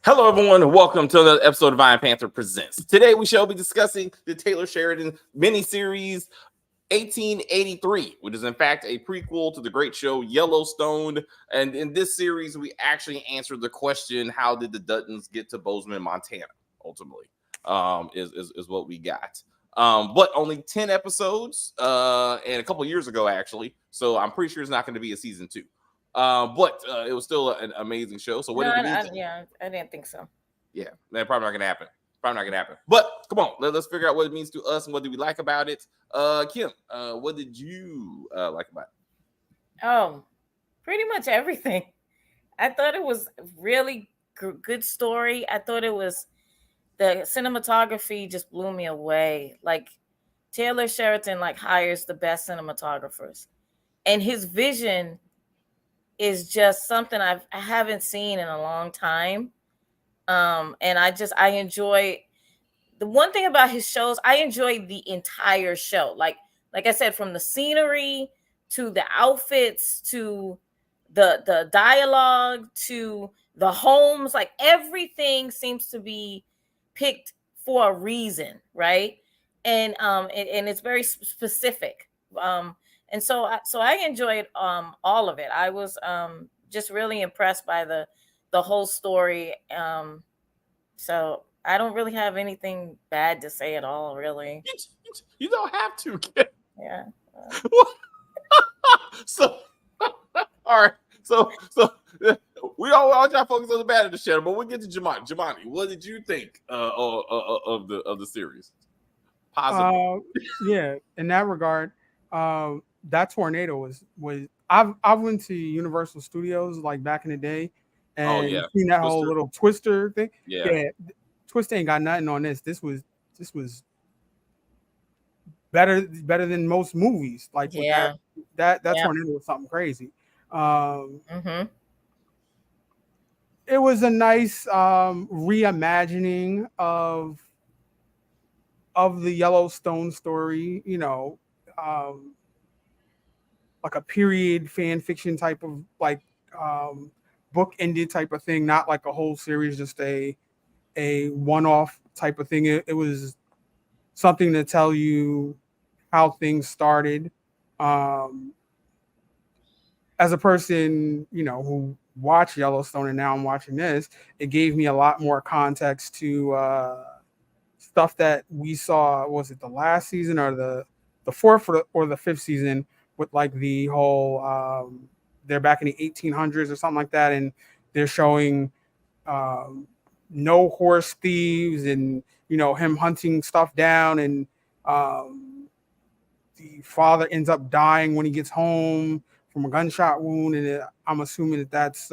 Hello, everyone, and welcome to another episode of Iron Panther Presents. Today, we shall be discussing the Taylor Sheridan miniseries 1883, which is in fact a prequel to the great show Yellowstone. And in this series, we actually answered the question: how did the Duttons get to Bozeman, Montana? Ultimately, is what we got. But only 10 episodes, and a couple years ago, actually. So I'm pretty sure it's not going to be a season 2. But it was still an amazing show. So what No, did it mean? I didn't think so. Yeah, that's probably not gonna happen. Probably not gonna happen. But come on, let's figure out what it means to us and what do we like about it. Kim, what did you like about it? Oh, pretty much everything. I thought it was really good story. I thought it was the cinematography just blew me away. Like Taylor Sheridan hires the best cinematographers, and his vision is just something I haven't seen in a long time. And I enjoy the one thing about his shows. I enjoy the entire show. Like I said, from the scenery to the outfits to the dialogue to the homes, like everything seems to be picked for a reason, right? And it's very specific. And so I enjoyed all of it. I was just really impressed by the whole story. So I don't really have anything bad to say at all, really. You don't have to, Kim. Yeah. So, all right. So we don't want to focus on the bad of the show, but we'll get to Jamani. Jamani, what did you think of the series? Positive. Yeah, in that regard, that tornado was I went to Universal Studios like back in the day, and seen that whole little Twister thing. Yeah, Twister ain't got nothing on this. This was better than most movies. Like that tornado was something crazy. It was a nice reimagining of the Yellowstone story, like a period fan fiction type of book ended type of thing, not like a whole series, just a one-off type of thing. It was something to tell you how things started. As a person, who watched Yellowstone and now I'm watching this, it gave me a lot more context to stuff that we saw. Was it the last season or the fourth or the fifth season with like the whole they're back in the 1800s or something like that, and they're showing no horse thieves and him hunting stuff down, and the father ends up dying when he gets home from a gunshot wound, and I'm assuming that's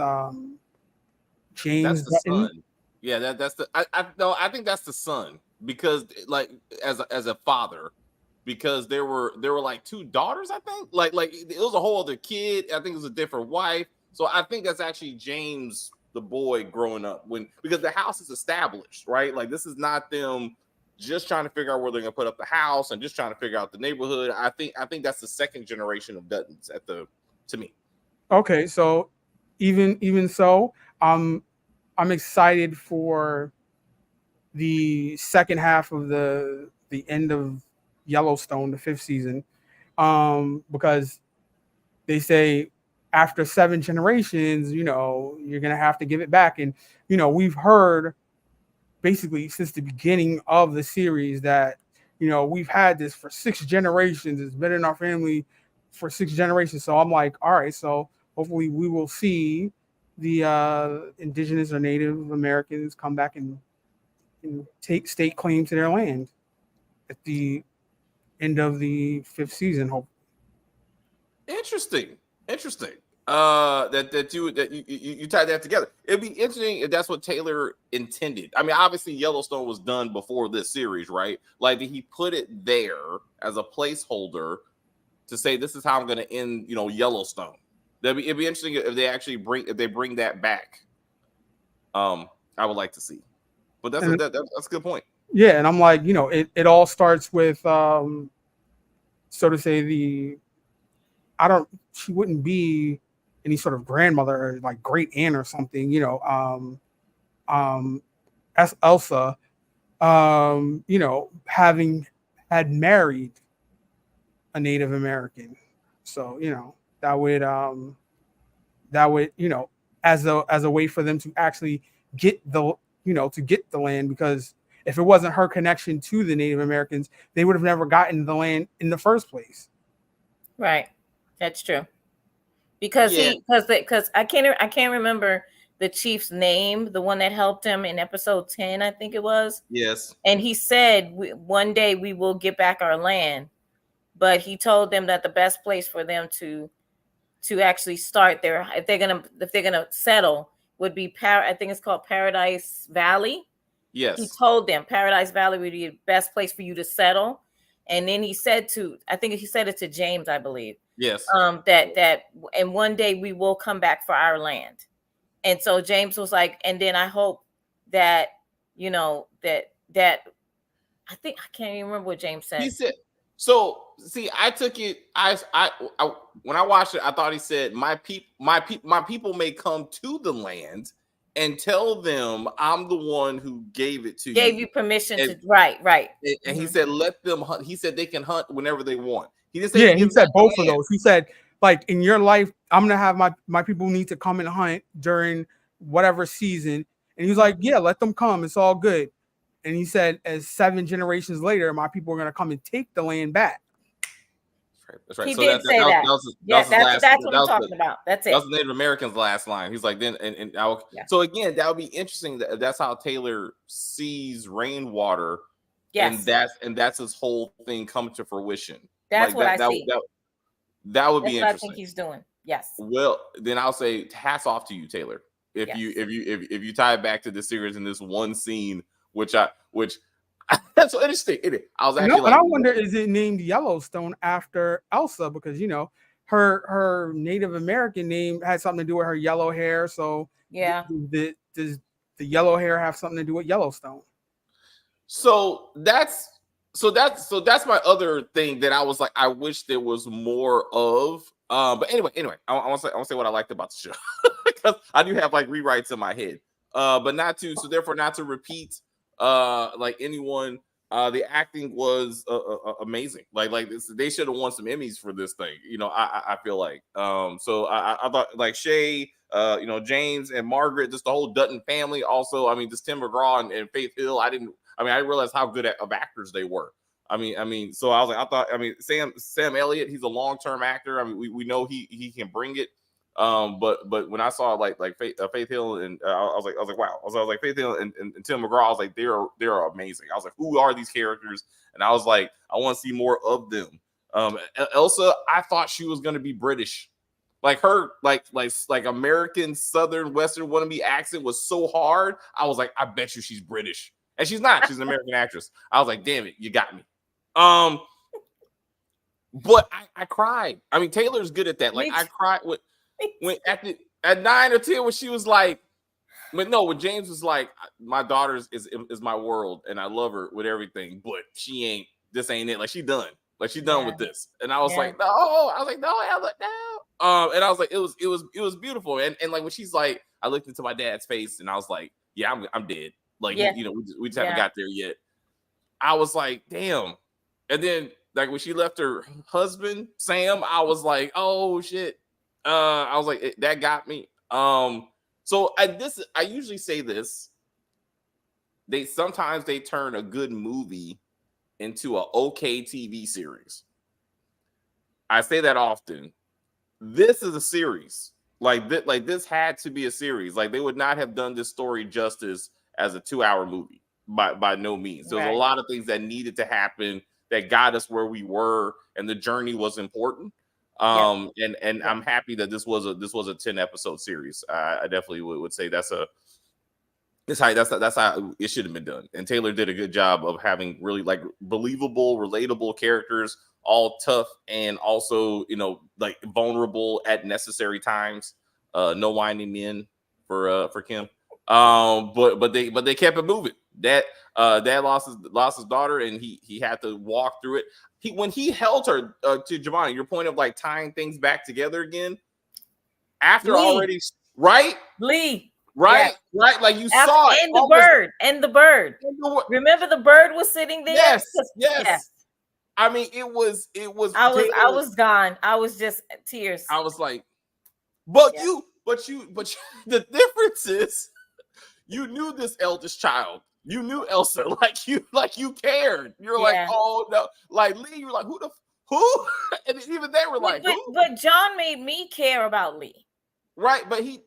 James. That's the son. Yeah, that's the. I think that's the son, because like as a father, because there were like 2 daughters. I think like it was a whole other kid. I think it was a different wife. So I think that's actually James, the boy growing up, because the house is established, right? Like this is not them just trying to figure out where they're gonna put up the house and just trying to figure out the neighborhood. I think that's the second generation of Duttons to me. Okay, so even so, I'm excited for the second half of the end of Yellowstone, the 5th season, because they say after 7 generations, you're gonna have to give it back, and we've heard basically since the beginning of the series that we've had this for 6 generations. It's been in our family for 6 generations. So I'm like, all right, so hopefully we will see the indigenous or Native Americans come back and take state claim to their land at the end of the 5th season. Hope. Interesting. That you tied that together. It'd be interesting if that's what Taylor intended. I mean, obviously Yellowstone was done before this series, right? Like, did he put it there as a placeholder to say this is how I'm going to end, Yellowstone? It'd be interesting if they actually bring that back. I would like to see, but that's a good point. Yeah, and I'm like, it all starts with so to say she wouldn't be any sort of grandmother or like great aunt or something, as Elsa, having had married a Native American. So, that would, as a way for them to actually get the land, because if it wasn't her connection to the Native Americans, they would have never gotten the land in the first place. Right. That's true. Because I can't remember the chief's name, the one that helped him in episode 10, I think it was. Yes. And he said, one day we will get back our land. But he told them that the best place for them to actually start there, if they're gonna settle, would be I think it's called Paradise Valley. Yes. He told them Paradise Valley would be the best place for you to settle. And then he said I think he said it to James, I believe. Yes. That and one day we will come back for our land. And so James was like, and then I hope that, that I think, I can't even remember what James said. He said, so see, I took it, I when I watched it, I thought he said, my people may come to the land and tell them I'm the one who gave it to you. Gave you permission to, right. And he said, let them hunt. He said they can hunt whenever they want. He didn't say, he said both of those. He said, like, in your life, I'm gonna have my people need to come and hunt during whatever season. And he was like, yeah, let them come. It's all good. And he said, as 7 generations later, my people are gonna come and take the land back. That's right. He did say that. That's what I'm talking about. That's it. That was the Native Americans' last line. He's like, then, So again, that would be interesting. That's how Taylor sees rainwater. Yes. And that's his whole thing coming to fruition. That's what I see. That would be interesting. What I think he's doing. Yes. Well, then I'll say hats off to you, Taylor. If you tie it back to the series in this one scene, which that's so interesting. I was actually and I wonder, is it named Yellowstone after Elsa? Because her Native American name had something to do with her yellow hair. So yeah, does the yellow hair have something to do with Yellowstone? So that's my other thing that I was like, I wish there was more of. But anyway, I want to say what I liked about the show, because I do have like rewrites in my head. But not to repeat like anyone. The acting was amazing. Like they should have won some Emmys for this thing. I feel like. So I thought like Shay, James and Margaret, just the whole Dutton family. Also, I mean, just Tim McGraw and Faith Hill. I didn't realize how good of actors they were. So I was like, Sam Elliott, he's a long-term actor. I mean, we know he can bring it. But when I saw like Faith Hill and I was like, wow. I was like Faith Hill and Tim McGraw. I was like, they're amazing. I was like, who are these characters? And I was like, I want to see more of them. Elsa, I thought she was going to be British. Like her, like American Southern Western wannabe accent was so hard. I was like, I bet you she's British, and she's not. She's an American actress. I was like, damn it, you got me. But I cried. I mean, Taylor's good at that. Like I cried when at 9 or 10 when she was like, when James was like, my daughter is my world and I love her with everything, but this ain't it. Like she's done with this. And I was like, no. I was like, no, Ella, no. And I was like, it was beautiful. And like when she's like, I looked into my dad's face and I was like, yeah, I'm dead. Like we just haven't got there yet. I was like, damn. And then like when she left her husband, Sam, I was like, oh shit. I was like, that got me. So I usually say this. Sometimes they turn a good movie into an okay TV series. I say that often. This is a series. Like this had to be a series. Like they would not have done this story justice as a 2-hour movie by no means. There was a lot of things that needed to happen that got us where we were, and the journey was important. And I'm happy that this was a 10-episode series. I definitely would say that's how it should have been done. And Taylor did a good job of having really like believable, relatable characters, all tough and also like vulnerable at necessary times. No whining men for Kim. But they kept it moving. Dad lost his daughter, and he had to walk through it. When he held her to Giovanni, your point of like tying things back together again after already, right? Lee. right? Right? Like you saw it. And the bird. And the bird. And Remember the bird was sitting there? yes, Yes. yes. I mean, it was. I was gone. I was just tears. I was like, but Yeah. the difference is you knew this eldest child. You knew Elsa, like you cared. You're like, oh no, like Lee, you're like, who? And even they were like, who? But John made me care about Lee. Right, but he,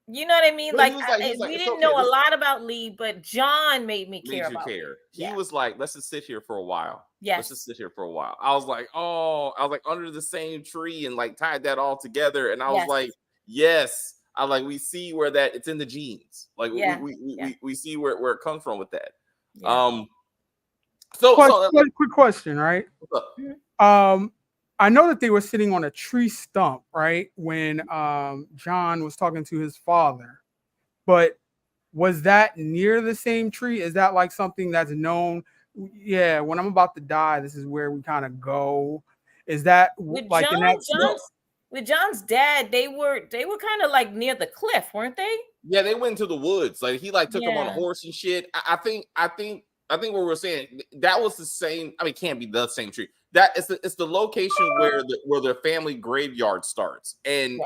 you know what I mean? Like, we didn't know a lot about Lee, but John made me care about Lee. He was like, let's just sit here for a while. Yes. Let's just sit here for a while. I was like, under the same tree and like tied that all together. And I was like, yes. I like, we see where that it's in the genes. Like we see where it comes from with that. Yeah. Quick question, right? I know that they were sitting on a tree stump, right? When John was talking to his father, but was that near the same tree? Is that like something that's known? Yeah, when I'm about to die, this is where we kind of go. Is that like with John's dad? They were kind of like near the cliff, weren't they? Yeah, they went into the woods. Like he took him on a horse and shit. I think what we're saying, that was the same. I mean, it can't be the same tree. That it's the location where the family graveyard starts, and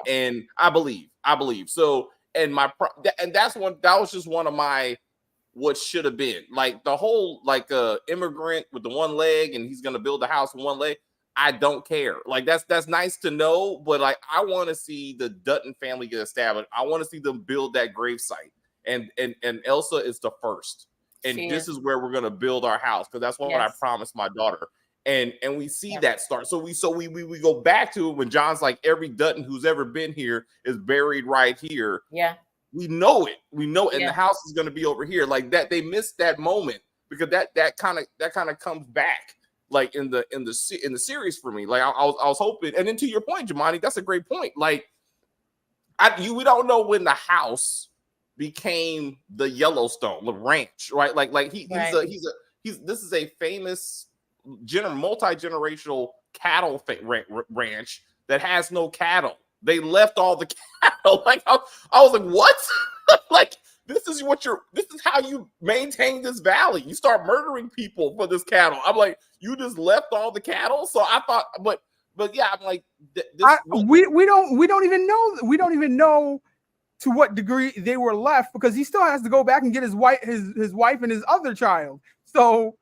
I believe so. And that was just one of my what should have been, like the whole immigrant with the one leg and he's gonna build a house with one leg. I don't care. Like that's nice to know, but like I want to see the Dutton family get established. I want to see them build that gravesite, and Elsa is the first. And this is where we're gonna build our house because that's what I promised my daughter. And we see that start. So we go back to when John's like, every Dutton who's ever been here is buried right here. Yeah, we know it. And the house is gonna be over here. Like that, they missed that moment because that kind of comes back like in the series for me. Like I was hoping. And then to your point, Jamani, that's a great point. Like we don't know when the house became the Yellowstone, the ranch, right? This is a famous multi-generational cattle ranch that has no cattle. They left all the cattle. Like I was like, what? Like this is how you maintain this valley. You start murdering people for this cattle. I'm like, you just left all the cattle. So I thought, but yeah, I'm like, we don't even know to what degree they were left because he still has to go back and get his wife and his other child. So,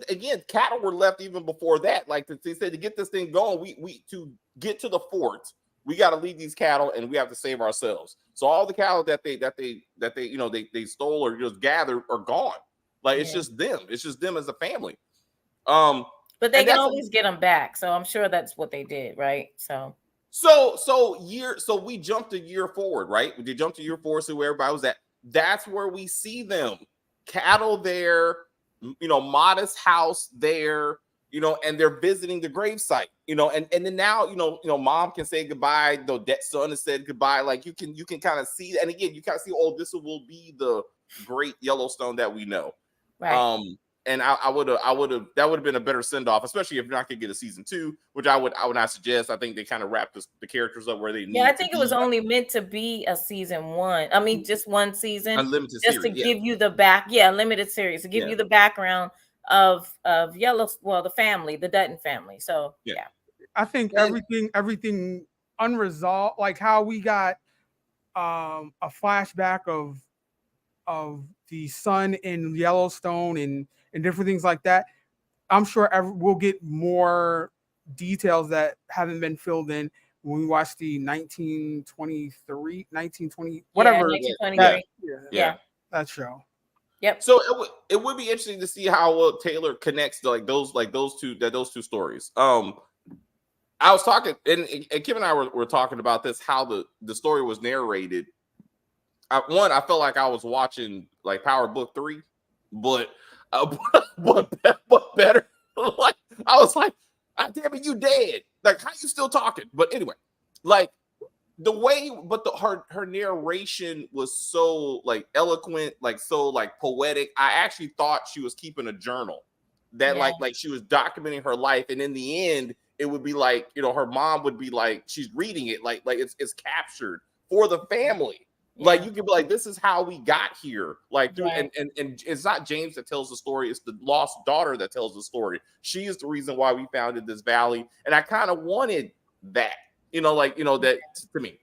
again, cattle were left even before that. Like they said, to get this thing going, we to get to the fort, we got to leave these cattle and we have to save ourselves. So all the cattle that they stole or just gathered are gone. Like it's just them. It's just them as a family. But they can always get them back. So I'm sure that's what they did, right? So we jumped a year forward, right? We did jump to year 4, see where everybody was at. That's where we see them. Cattle there, modest house there, and they're visiting the gravesite, and then now, mom can say goodbye, the son has said goodbye. Like you can kind of see, and again, you kind of see, this will be the great Yellowstone that we know. Right. And that would have been a better send off, especially if you're not gonna get a season 2, which I would not suggest. I think they kind of wrapped the characters up where they need. Yeah, I think it was only meant to be a season 1. I mean, just one season, unlimited just series, to give you the limited series to give you the background of the family, the Dutton family. So yeah. I think everything unresolved, like how we got a flashback of the son in Yellowstone and different things like that. I'm sure we'll get more details that haven't been filled in when we watch the 1920 whatever. That show. Yep. So it would be interesting to see how Taylor connects to those two stories. I was talking, and Kim and I were talking about this, how the story was narrated. I felt like I was watching like Power Book 3, but better. Like I was like, damn it, you dead. Like how you still talking? But anyway, like the way, but her narration was so like eloquent, like so like poetic. I actually thought she was keeping a journal that like she was documenting her life, and in the end, it would be like her mom would be like she's reading it, like it's captured for the family. Yeah. Like you could be like, this is how we got here. Like through Right. and it's not James that tells the story, it's the lost daughter that tells the story. She is the reason why we founded this valley. And I kind of wanted that, that to me.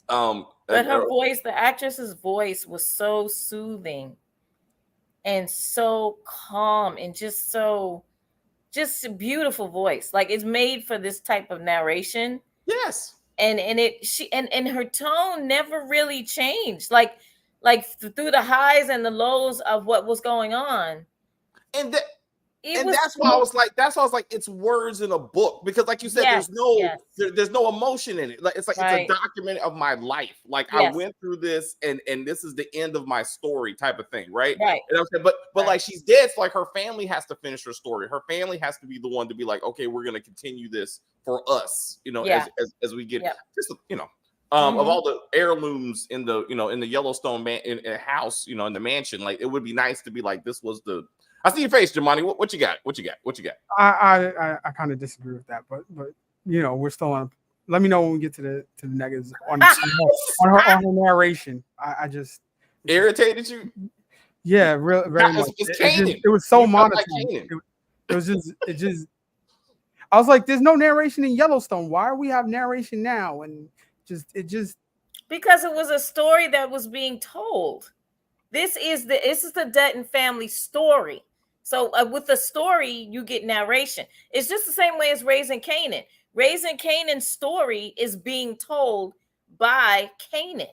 But her voice, the actress's voice was so soothing and so calm and just a beautiful voice. Like it's made for this type of narration. Yes. And her tone never really changed. Like through the highs and the lows of what was going on. And that's why I was like, it's words in a book, because like you said, there's no emotion in it. Like it's like it's a document of my life. Like I went through this, and this is the end of my story, type of thing, right? Right. And I'm saying, but like she's dead, so like her family has to finish her story. Her family has to be the one to be like, okay, we're gonna continue this for us, as we get just of all the heirlooms in the in the Yellowstone in a house, in the mansion. Like it would be nice to be like, this was the. I see your face, Jamani. What you got? What you got? I kind of disagree with that, but we're still on. Let me know when we get to the negatives on her narration. I just irritated you. Yeah, very much. It was so monotone. It just. I was like, there's no narration in Yellowstone. Why are we have narration now? And it just because it was a story that was being told. This is the Dutton family story. So with the story, you get narration. It's just the same way as Raising Kanan. Raising Kanan's story is being told by Kanan.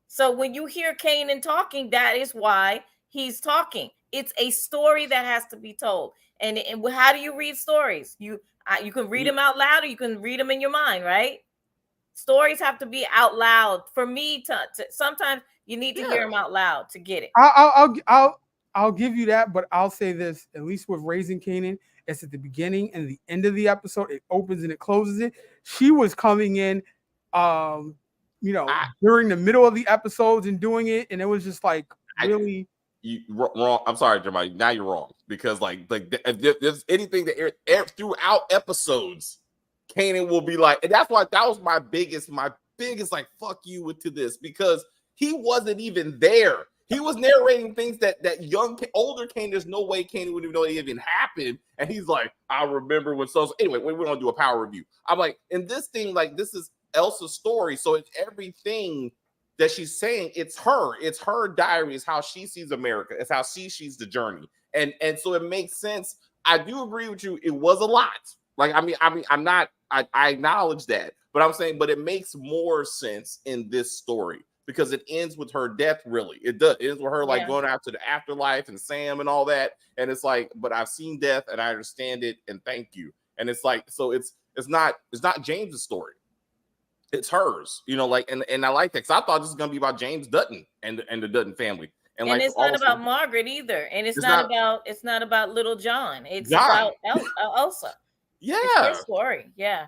So when you hear Kanan talking, that is why he's talking. It's a story that has to be told. And how do you read stories? You can read them out loud, or you can read them in your mind, right? Stories have to be out loud. For me, to sometimes you need to hear them out loud to get it. I'll give you that, but I'll say this: at least with Raising Kanan, it's at the beginning and the end of the episode. It opens and it closes it. She was coming in, during the middle of the episodes and doing it, and it was just like really. You wrong. I'm sorry, Jeremiah. Now you're wrong, because like if there's anything that aired throughout episodes, Kanan will be like, and that's why that was my biggest like fuck you to this, because he wasn't even there. He was narrating things that older Kanan, there's no way Kanan would even know it even happened, and he's like, I remember when so. Anyway, we're gonna do a power review. I'm like, in this thing, like this is Elsa's story, so it's everything that she's saying. It's her diary. It's how she sees America. It's how she sees the journey, and so it makes sense. I do agree with you. It was a lot. Like I acknowledge that, but I'm saying, but it makes more sense in this story because it ends with her death. Really, it does. It ends with her like going out to the afterlife and Sam and all that. And it's like, but I've seen death and I understand it, and thank you. And it's like, so it's not James's story. It's hers, like, and I like that, because I thought this was gonna be about James Dutton and the Dutton family, and like it's not about Margaret either, and it's not about Little John. It's about Elsa. Yeah, it's her story. Yeah.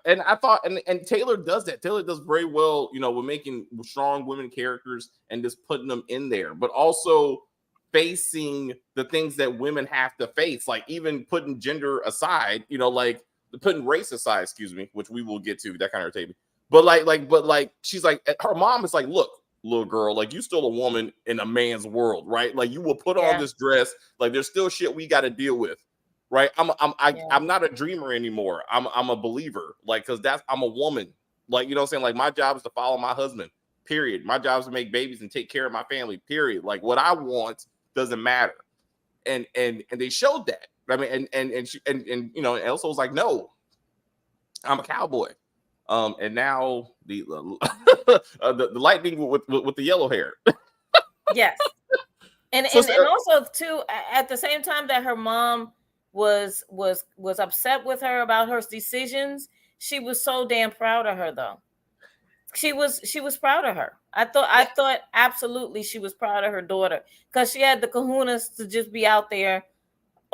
And I thought, and Taylor does that. Taylor does very well, with making strong women characters and just putting them in there, but also facing the things that women have to face, like even putting gender aside, like putting race aside, excuse me, which we will get to. That kind of irritates me. But like she's like, her mom is like, look, little girl, like you still a woman in a man's world, right? Like you will put on this dress. Like there's still shit we got to deal with, right? I'm not a dreamer anymore. I'm a believer, like, because I'm a woman. Like, you know what I'm saying? Like my job is to follow my husband. Period. My job is to make babies and take care of my family. Period. Like what I want doesn't matter. And they showed that. I mean, and Elsa was like, no, I'm a cowboy. And now the lightning with the yellow hair. Yes. And also too, at the same time that her mom was upset with her about her decisions, she was so damn proud of her though. She was proud of her. I thought absolutely she was proud of her daughter, because she had the kahunas to just be out there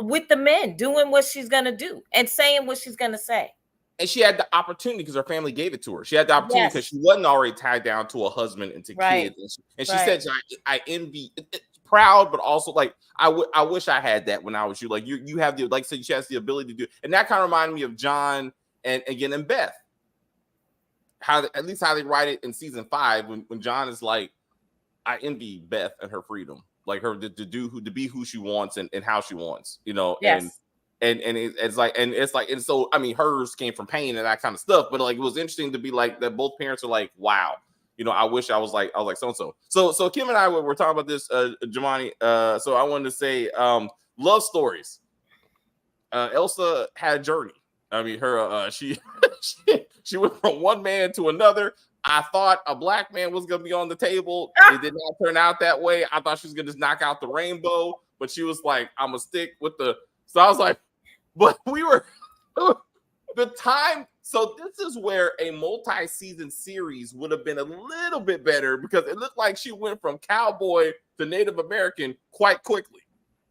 with the men doing what she's gonna do and saying what she's gonna say. And she had the opportunity because her family gave it to her. She had the opportunity because she wasn't already tied down to a husband and to kids. And she said, I envy, proud, but also like, I wish I had that when I was you. Like you have the, like, so she has the ability to do it. And that kind of reminded me of John and Beth. at least how they write it in season 5 when John is like, I envy Beth and her freedom, like her to be who she wants and how she wants, Yes. and it's like and so I mean hers came from pain and that kind of stuff, but like it was interesting to be like that both parents are like, wow, I wish I was like so and so. So Kim and I were talking about this, Jamani. So I wanted to say, love stories. Elsa had a journey. I mean, her she went from one man to another. I thought a black man was gonna be on the table. It did not turn out that way. I thought she was gonna just knock out the rainbow, but she was like, I'm gonna stick with the. So I was like, but we were the time. So this is where a multi-season series would have been a little bit better because it looked like she went from cowboy to Native American quite quickly.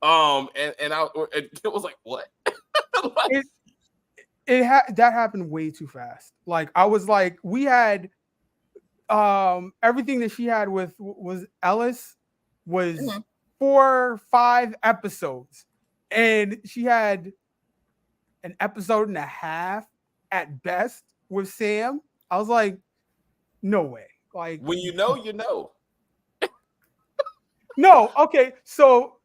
And it was like, what? That happened way too fast. Like I was like, we had everything that she had was Ellis was 4 or 5 episodes, and she had an episode and a half at best with Sam. I was like, no way. Like when you know. No, okay, so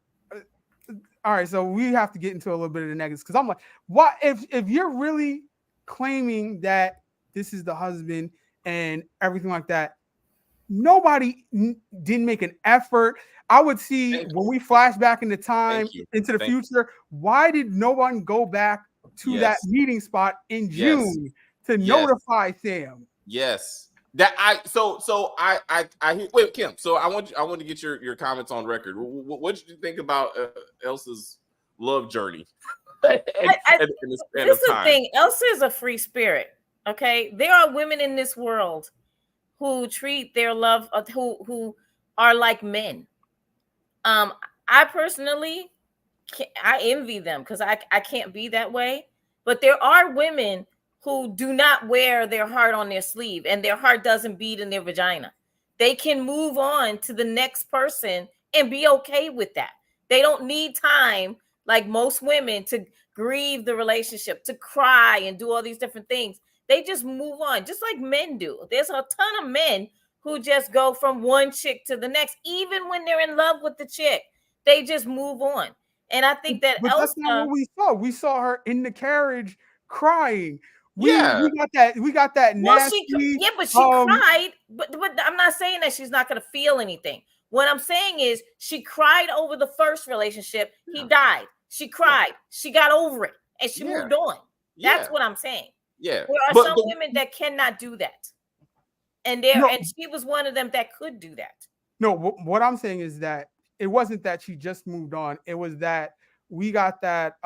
all right, so we have to get into a little bit of the negatives because I'm like, what if you're really claiming that this is the husband and everything like that? Nobody didn't make an effort. I would see when we flash back into time into the future. Why did no one go back to that meeting spot in June to notify Sam? Yes. That wait, Kim. So I want to get your comments on record. What did you think about Elsa's love journey? This is the thing. Elsa is a free spirit. Okay, there are women in this world who treat their love, who are like men. I personally, I envy them because I can't be that way. But there are women who do not wear their heart on their sleeve and their heart doesn't beat in their vagina. They can move on to the next person and be okay with that. They don't need time, like most women, to grieve the relationship, to cry and do all these different things. They just move on, just like men do. There's a ton of men who just go from one chick to the next, even when they're in love with the chick. They just move on. And I think that but Elsa, that's not what we saw. We saw her in the carriage crying. We got that nasty. But she cried. But I'm not saying that she's not going to feel anything. What I'm saying is she cried over the first relationship. He died. She cried. She got over it and she moved on. That's what I'm saying. Yeah. There are some women that cannot do that. And she was one of them that could do that. No, what I'm saying is that it wasn't that she just moved on. It was that we got that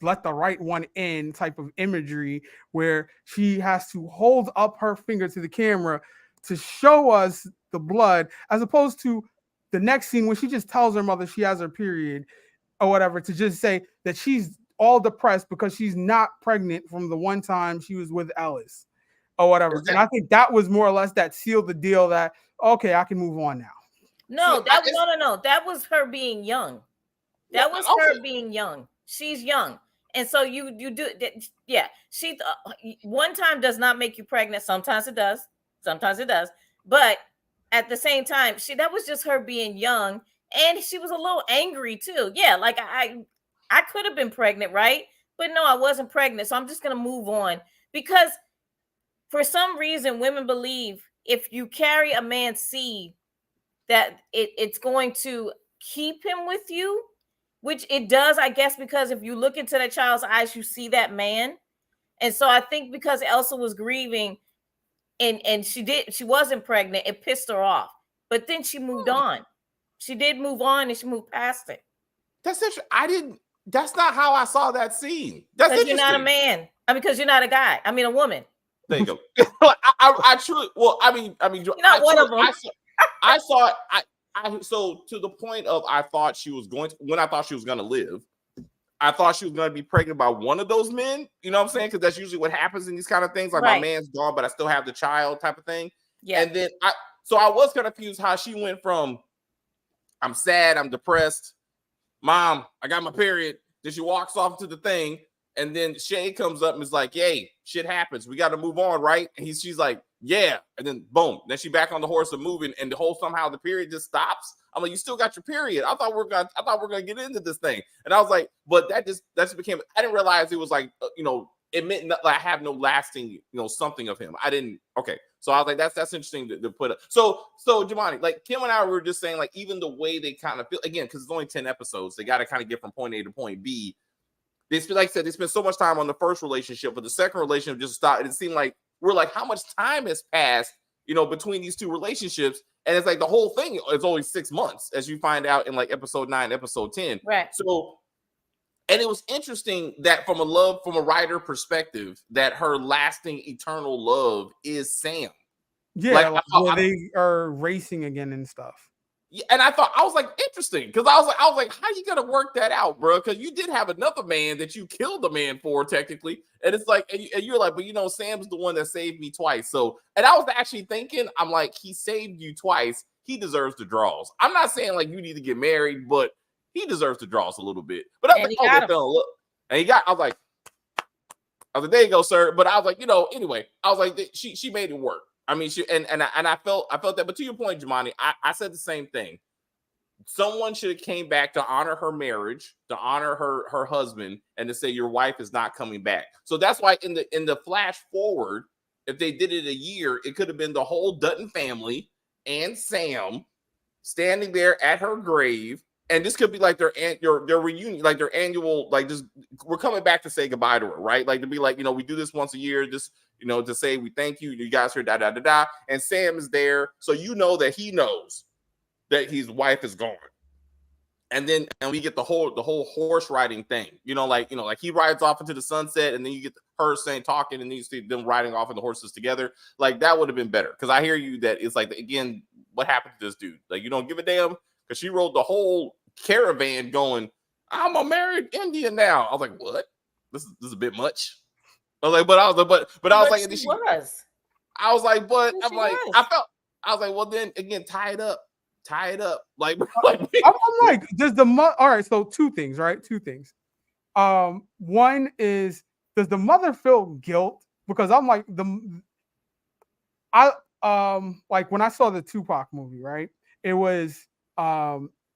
let the right one in type of imagery where she has to hold up her finger to the camera to show us the blood, as opposed to the next scene when she just tells her mother she has her period or whatever, to just say that she's all depressed because she's not pregnant from the one time she was with Ellis or whatever. And I think that was more or less that sealed the deal that, okay, I can move on now. No, that was her being young. That was her being young. She's young. And so you do, she one time does not make you pregnant. Sometimes it does. But at the same time, that was just her being young, and she was a little angry too. Yeah, like I could have been pregnant, right? But no, I wasn't pregnant. So I'm just gonna move on, because for some reason women believe if you carry a man's seed, that it's going to keep him with you. Which it does, I guess, because if you look into that child's eyes, you see that man. And so I think because Elsa was grieving and she wasn't pregnant, it pissed her off. But then she moved on. She did move on and she moved past it. That's interesting. That's not how I saw that scene. That's interesting. You're not a man. Because you're not a guy. I mean, a woman. There you go. I truly, you're not one of them. I saw it. So to the point of when I thought she was going to live, I thought she was going to be pregnant by one of those men. You know what I'm saying? Because that's usually what happens in these kind of things. Like my man's gone, but I still have the child type of thing. Yeah. And then I was confused how she went from I'm sad, I'm depressed, Mom, I got my period. Then she walks off to the thing, And then Shay comes up and is like, "Yay, shit happens. We got to move on, right?" And she's like, "Yeah." And then boom, then she back on the horse and moving, and the whole somehow the period just stops. I'm like, "You still got your period? I thought we're gonna get into this thing." And I was like, "But that just became." I didn't realize it was like it meant like I have no lasting something of him. I didn't. Okay, so I was like, that's interesting to put up. So Jamani, like Kim and I were just saying, like even the way they kind of feel again because it's only 10 episodes, they got to kind of get from point A to point B. They spend, like I said, they spent so much time on the first relationship, but the second relationship just stopped. It seemed like we're like, how much time has passed, between these two relationships? And it's like the whole thing is only 6 months, as you find out in like episode 9, episode 10. Right. So, and it was interesting that from a writer perspective, that her lasting eternal love is Sam. Yeah, like they are racing again and stuff. Yeah, and I was like interesting because I was like, how you gonna work that out, bro? Because you did have another man that you killed the man for technically, and it's like, and you're like, but Sam's the one that saved me twice. So, and I was actually thinking, I'm like, he saved you twice, he deserves the draws. I'm not saying like you need to get married, but he deserves the draws a little bit. But I was like, look, and I was like, there you go, sir. But I was like, anyway, I was like, she made it work. I mean, I felt that. But to your point, Jamani, I said the same thing. Someone should have came back to honor her marriage, to honor her husband, and to say your wife is not coming back. So that's why in the flash forward, if they did it a year, it could have been the whole Dutton family and Sam standing there at her grave, and this could be like their reunion, like their annual, like just we're coming back to say goodbye to her, right? Like to be like, we do this once a year, just to say we thank you, you guys here, da da da da. And Sam is there, so that he knows that his wife is gone. And we get the whole horse riding thing, like he rides off into the sunset, and then you get her saying talking, and you see them riding off on the horses together. Like that would have been better because I hear you that it's like again, what happened to this dude? Like you don't give a damn because she rode the whole caravan going, I'm a married Indian now. I was like, what? This is a bit much. I was like, but I was like, but I was like, I was like, but I'm like, I was like, well, then again, tie it up. Like I'm like, does the mother? All right, so two things, right? Two things. One is, does the mother feel guilt? Because I'm like like when I saw the Tupac movie, right? It was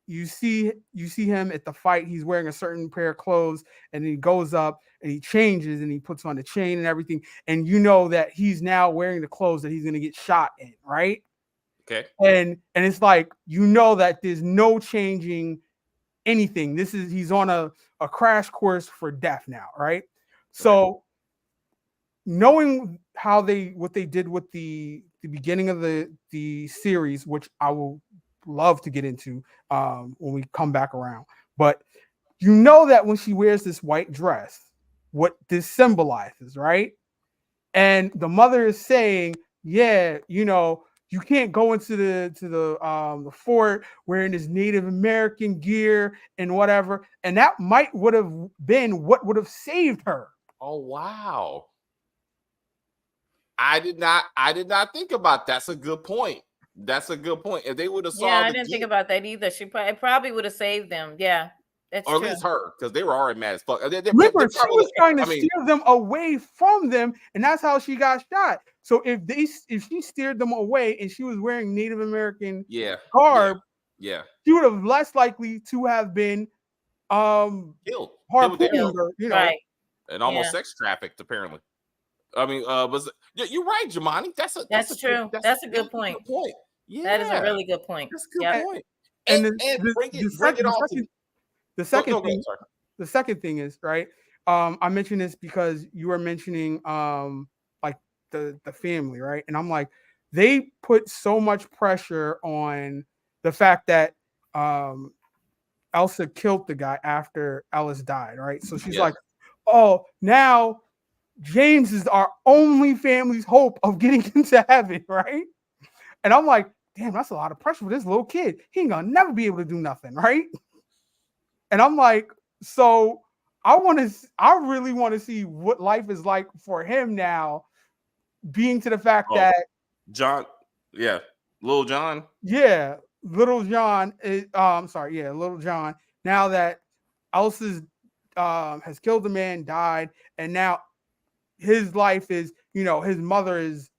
you see him at the fight, he's wearing a certain pair of clothes, and he goes up and he changes and he puts on the chain and everything, and that he's now wearing the clothes that he's gonna get shot in, right? Okay. And it's like that there's no changing anything. He's on a crash course for death now, right? So knowing what they did with the beginning of the series, which I will love to get into when we come back around. But that when she wears this white dress, what this symbolizes, right? And the mother is saying, yeah, you can't go into the fort wearing this Native American gear and whatever. And that would have been what would have saved her. Oh, wow. I did not think about that. That's a good point. If they would have saw, I didn't think about that either. She probably would have saved them. Yeah, that's or true. At least her, because they were already mad as fuck. Remember, she was trying to steer them away from them, and that's how she got shot. So if she steered them away and she was wearing Native American garb, she would have less likely to have been killed, harpooned, right, and almost sex trafficked apparently. I mean, but you're right, Jamani. That's true. That's a good point. Yeah, that is a really good point. That's a good point. And the second thing is, right. I mentioned this because you were mentioning like the family, right? And I'm like, they put so much pressure on the fact that Elsa killed the guy after Ellis died, right? So she's like, oh, now James is our only family's hope of getting into heaven, right? And I'm like, damn, that's a lot of pressure for this little kid. He ain't gonna never be able to do nothing, right? And I'm like, so I really want to see what life is like for him now, being to the fact that John, Little John. Yeah, Little John is little John. Now that Elsa's has killed a man, died, and now his life is, his mother is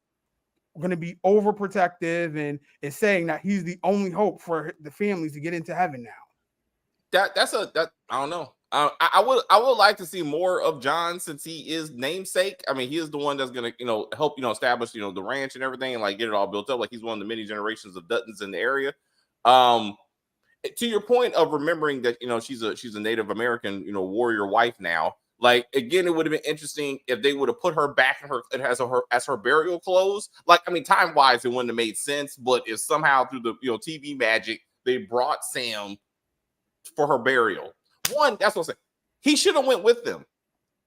going to be overprotective and is saying that he's the only hope for the families to get into heaven now. That I don't know. I would like to see more of John, since he is namesake. I mean, he is the one that's gonna help establish the ranch and everything, and like get it all built up. Like he's one of the many generations of Duttons in the area. To your point of remembering that she's a Native American warrior wife now. Like again, it would have been interesting if they would have put her back in her as her burial clothes. Like I mean, time wise, it wouldn't have made sense. But if somehow through the TV magic they brought Sam for her burial, that's what I'm saying. He should have went with them.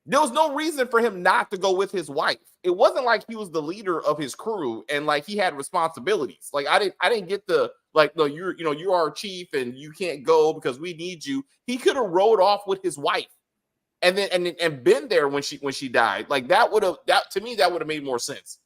There was no reason for him not to go with his wife. It wasn't like he was the leader of his crew and like he had responsibilities. Like I didn't get the no, you're our chief and you can't go because we need you. He could have rode off with his wife and then and been there when she died. Like that to me that would have made more sense.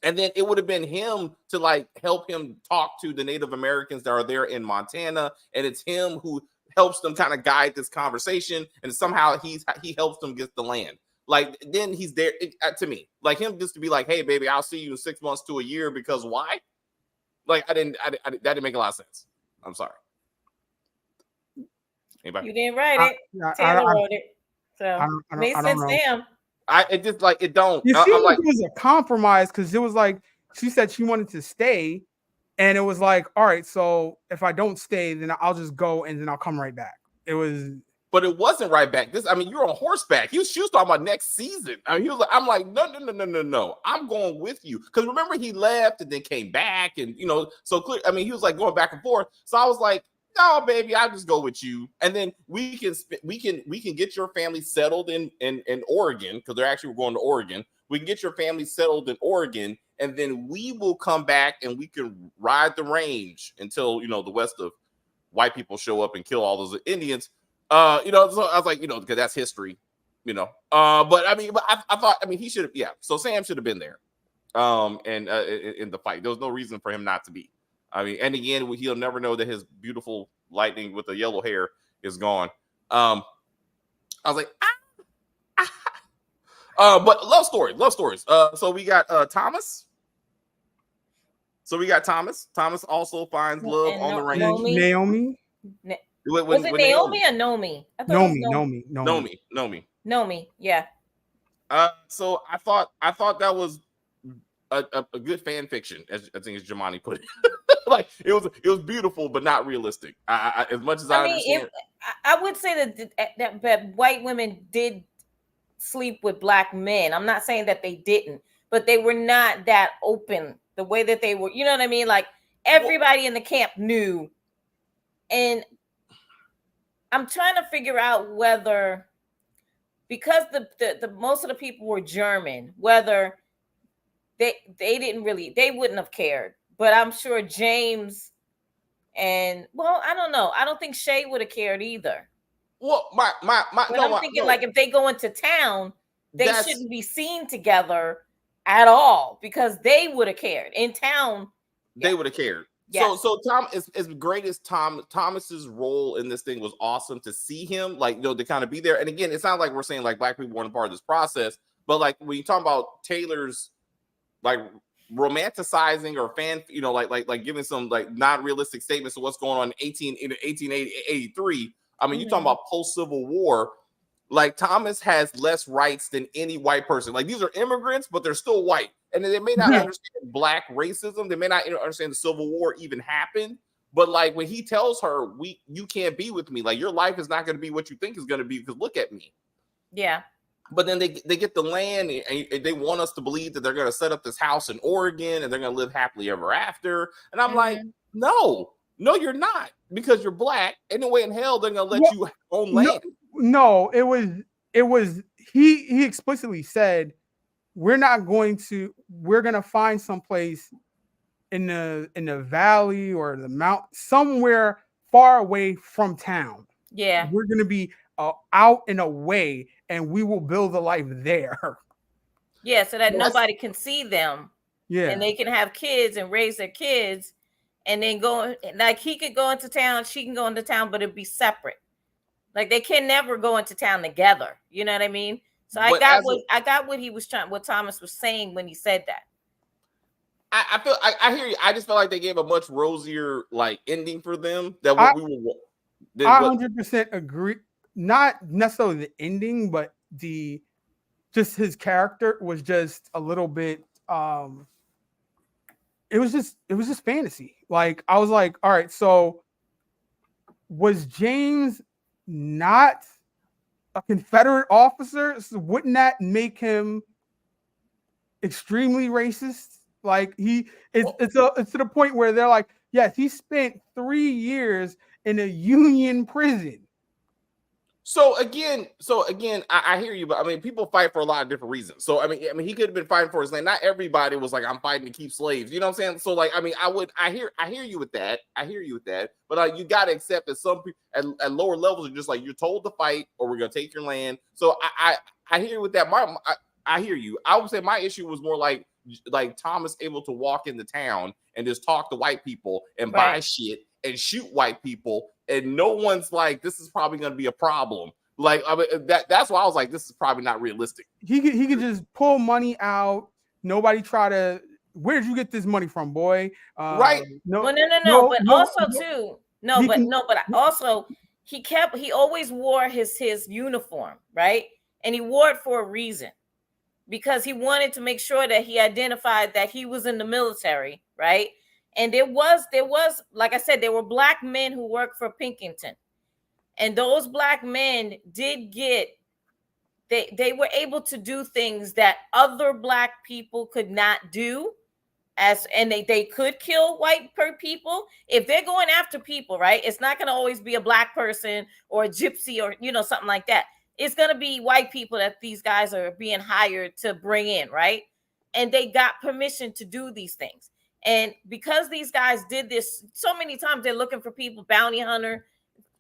And then it would have been him to like help him talk to the Native Americans that are there in Montana, and it's him who helps them kind of guide this conversation, and somehow he helps them get the land. Like then he's there to me, like him just to be like, hey baby, I'll see you in 6 months to a year, because why? Like that didn't make a lot of sense. I'm sorry. Anybody? You didn't write it. Taylor wrote it, so it made sense to him. It just like it don't. You see, like, it was a compromise because it was like she said she wanted to stay, and it was like, all right, so if I don't stay, then I'll just go and then I'll come right back. It was, but it wasn't right back. You're on horseback. She was talking about next season. I'm like, no, I'm going with you, because remember he left and then came back, and so clear. I mean, he was like going back and forth. So I was like, no, baby, I'll just go with you, and then we can get your family settled in Oregon, because they're actually going to Oregon. We can get your family settled in Oregon, and then we will come back and we can ride the range until the west of white people show up and kill all those Indians. So I was like, because that's history, but I thought, he should have, yeah. So Sam should have been there, and in the fight, there was no reason for him not to be. And again, he'll never know that his beautiful lightning with the yellow hair is gone. I was like, but love stories. So we got Thomas. Thomas also finds love on the range. Naomi. Was it Naomi or Nomi? I thought Nomi. Yeah. So I thought that was a good fan fiction, as I think as Jamani put it. Like it was beautiful, but not realistic. As much as I understand, I would say that white women did sleep with black men. I'm not saying that they didn't, but they were not that open the way that they were. You know what I mean? Like everybody in the camp knew, and I'm trying to figure out whether, because the most of the people were German, whether they wouldn't have cared. But I'm sure James and, well, I don't know. I don't think Shay would have cared either. Well, I'm thinking like if they go into town, they shouldn't be seen together at all, because they would have cared. In town, they would have cared. Yes. So Tom, as great as Thomas's role in this thing was awesome to see him, like, to kind of be there. And again, it's not like we're saying like black people weren't a part of this process, but like when you talk about Taylor's like romanticizing or fan, like giving some like not realistic statements of what's going on in 1883. You're talking about post-Civil War. Like Thomas has less rights than any white person. Like these are immigrants, but they're still white, and they may not understand black racism. They may not understand the Civil War even happened. But like when he tells her, you can't be with me. Like your life is not going to be what you think is going to be, because look at me. Yeah. But then they get the land, and they want us to believe that they're going to set up this house in Oregon and they're going to live happily ever after. And I'm like, no, you're not, because you're black. Any way in hell they're going to let you own land. No, it was he explicitly said, we're going to find some place in the valley or the mountain, somewhere far away from town. Yeah. We're going to be out and away, and we will build a life there. Yeah, so that nobody can see them. Yeah. And they can have kids and raise their kids, and then go, like he could go into town, she can go into town, but it'd be separate. Like they can never go into town together. You know what I mean? So I got what he was trying, what Thomas was saying when he said that. I hear you. I just felt like they gave a much rosier like ending for them that what we were. I 100% agree. Not necessarily the ending, but just his character was just a little bit. It was just fantasy. Like I was like, all right, so was James not a Confederate officer? So wouldn't that make him extremely racist? Like it's to the point where they're like, yes, he spent 3 years in a Union prison. So again, I hear you, but I mean, people fight for a lot of different reasons. So I mean, he could have been fighting for his land. Not everybody was like, I'm fighting to keep slaves. You know what I'm saying? So like, I mean, I hear you with that. But you got to accept that some people at lower levels are just like, you're told to fight, or we're gonna take your land. So I hear you with that. I hear you. I would say my issue was more like Thomas able to walk into town and just talk to white people and buy shit and shoot white people, and no one's like, this is probably going to be a problem. Like, I mean, that's why I was like, this is probably not realistic. He could just pull money out. Nobody try to. Where did you get this money from, boy? Right? No. But also he always wore his uniform, right? And he wore it for a reason, because he wanted to make sure that he identified that he was in the military, right? And there was, like I said, there were black men who worked for Pinkerton, and those black men did get, they were able to do things that other black people could not do, and they could kill white people if they're going after people, right? It's not going to always be a black person or a gypsy or something like that. It's going to be white people that these guys are being hired to bring in, right? And they got permission to do these things. And because these guys did this so many times, they're looking for people, bounty hunter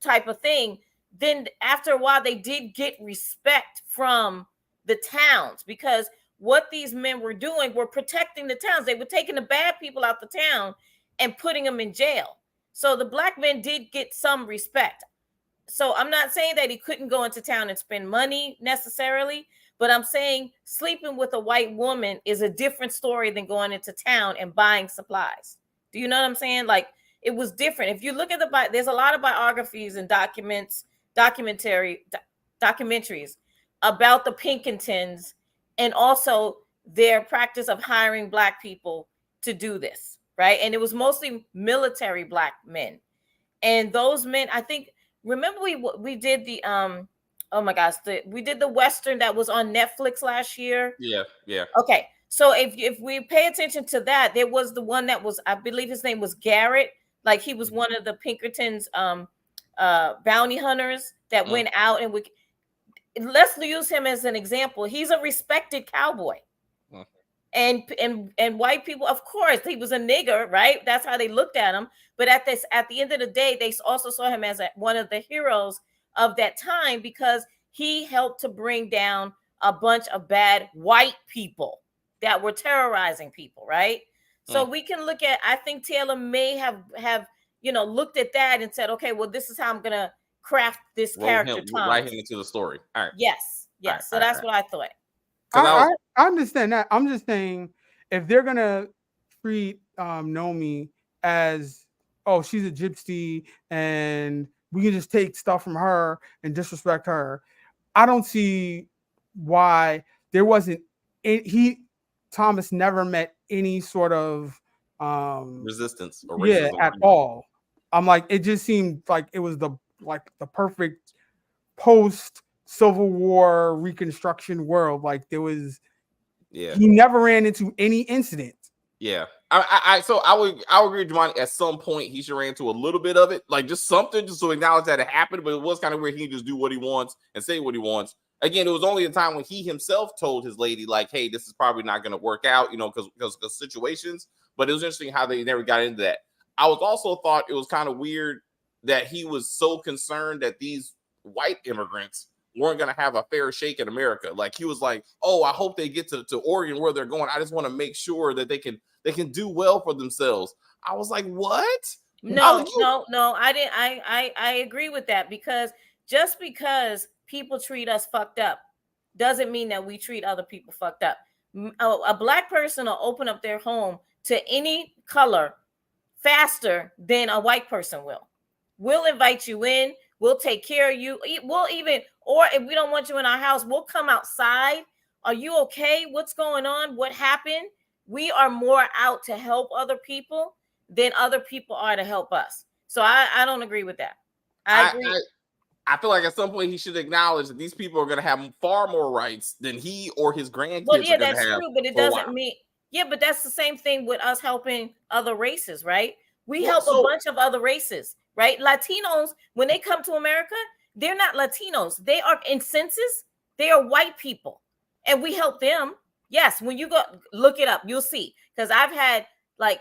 type of thing. Then after a while, they did get respect from the towns, because what these men were doing were protecting the towns. They were taking the bad people out the town and putting them in jail. So the black men did get some respect. So I'm not saying that he couldn't go into town and spend money necessarily, but I'm saying sleeping with a white woman is a different story than going into town and buying supplies. Do you know what I'm saying? Like, it was different. If you look at there's a lot of biographies and documentaries about the Pinkertons, and also their practice of hiring black people to do this, right? And it was mostly military black men. And those men, I think, remember we did the oh my gosh, we did the Western that was on Netflix last year. Yeah. Okay, so if we pay attention to that, there was the one that was, I believe his name was Garrett. Like, he was one of the Pinkertons bounty hunters that went out, and let's use him as an example. He's a respected cowboy. And white people, of course, he was a nigger, right? That's how they looked at him. But at the end of the day, they also saw him as one of the heroes of that time, because he helped to bring down a bunch of bad white people that were terrorizing people, right? So we can look at, I think Taylor may have looked at that and said, okay, well, this is how I'm gonna craft this character. Write him into the story. All right. Yes. So that's what I thought. I understand that. I'm just saying, if they're gonna treat Nomi as, oh, she's a gypsy and we can just take stuff from her and disrespect her, I don't see why there wasn't. Thomas never met any sort of resistance or racism at all. I'm like, it just seemed like it was the perfect post Civil War Reconstruction world. Like, there was, he never ran into any incident. Yeah, so I would agree with Juwan. At some point, he should ran into a little bit of it, like just something, just to acknowledge that it happened. But it was kind of weird. He can just do what he wants and say what he wants. Again, it was only a time when he himself told his lady, like, "Hey, this is probably not going to work out," because situations. But it was interesting how they never got into that. I was also thought it was kind of weird that he was so concerned that these white immigrants weren't going to have a fair shake in America. Like, he was like, "Oh, I hope they get to Oregon where they're going. I just want to make sure that they can do well for themselves." I was like, "What?" No, I didn't. I agree with that, because just because people treat us fucked up doesn't mean that we treat other people fucked up. A black person will open up their home to any color faster than a white person will. We'll invite you in. We'll take care of you. We'll even, or if we don't want you in our house, we'll come outside. Are you okay? What's going on? What happened? We are more out to help other people than other people are to help us. So I don't agree with that. I agree. I feel like at some point he should acknowledge that these people are going to have far more rights than he or his grandkids Well, yeah, are going to have. that's true, but it doesn't mean, yeah, but that's the same thing with us helping other races, right? We help a bunch of other races, right? Latinos, when they come to America, they're not Latinos. They are in census, they are white people, and we help them. Yes, when you go look it up, you'll see. Because I've had like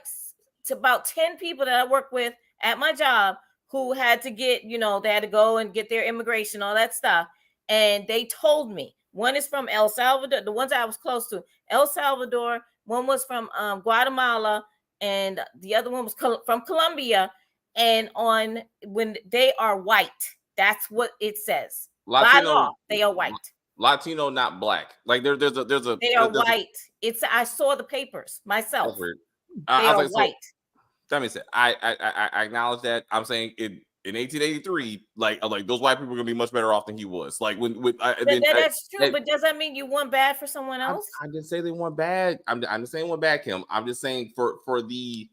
about 10 people that I work with at my job who had to get, you know, they had to go and get their immigration, all that stuff. And they told me one is from El Salvador, the ones I was close to, El Salvador, one was from Guatemala, and the other one was from Colombia. And on when they are white, that's what it says. Latino, by law, they are white. Latino, not black. Like there's a they are white. It's I saw the papers myself. That's weird. They are like, white. So, that means I acknowledge that. I'm saying in 1883, like those white people are gonna be much better off than he was. Like that's true, but does that mean you want bad for someone else? I didn't say they want bad. I'm just saying want bad, Kim. I'm just saying for the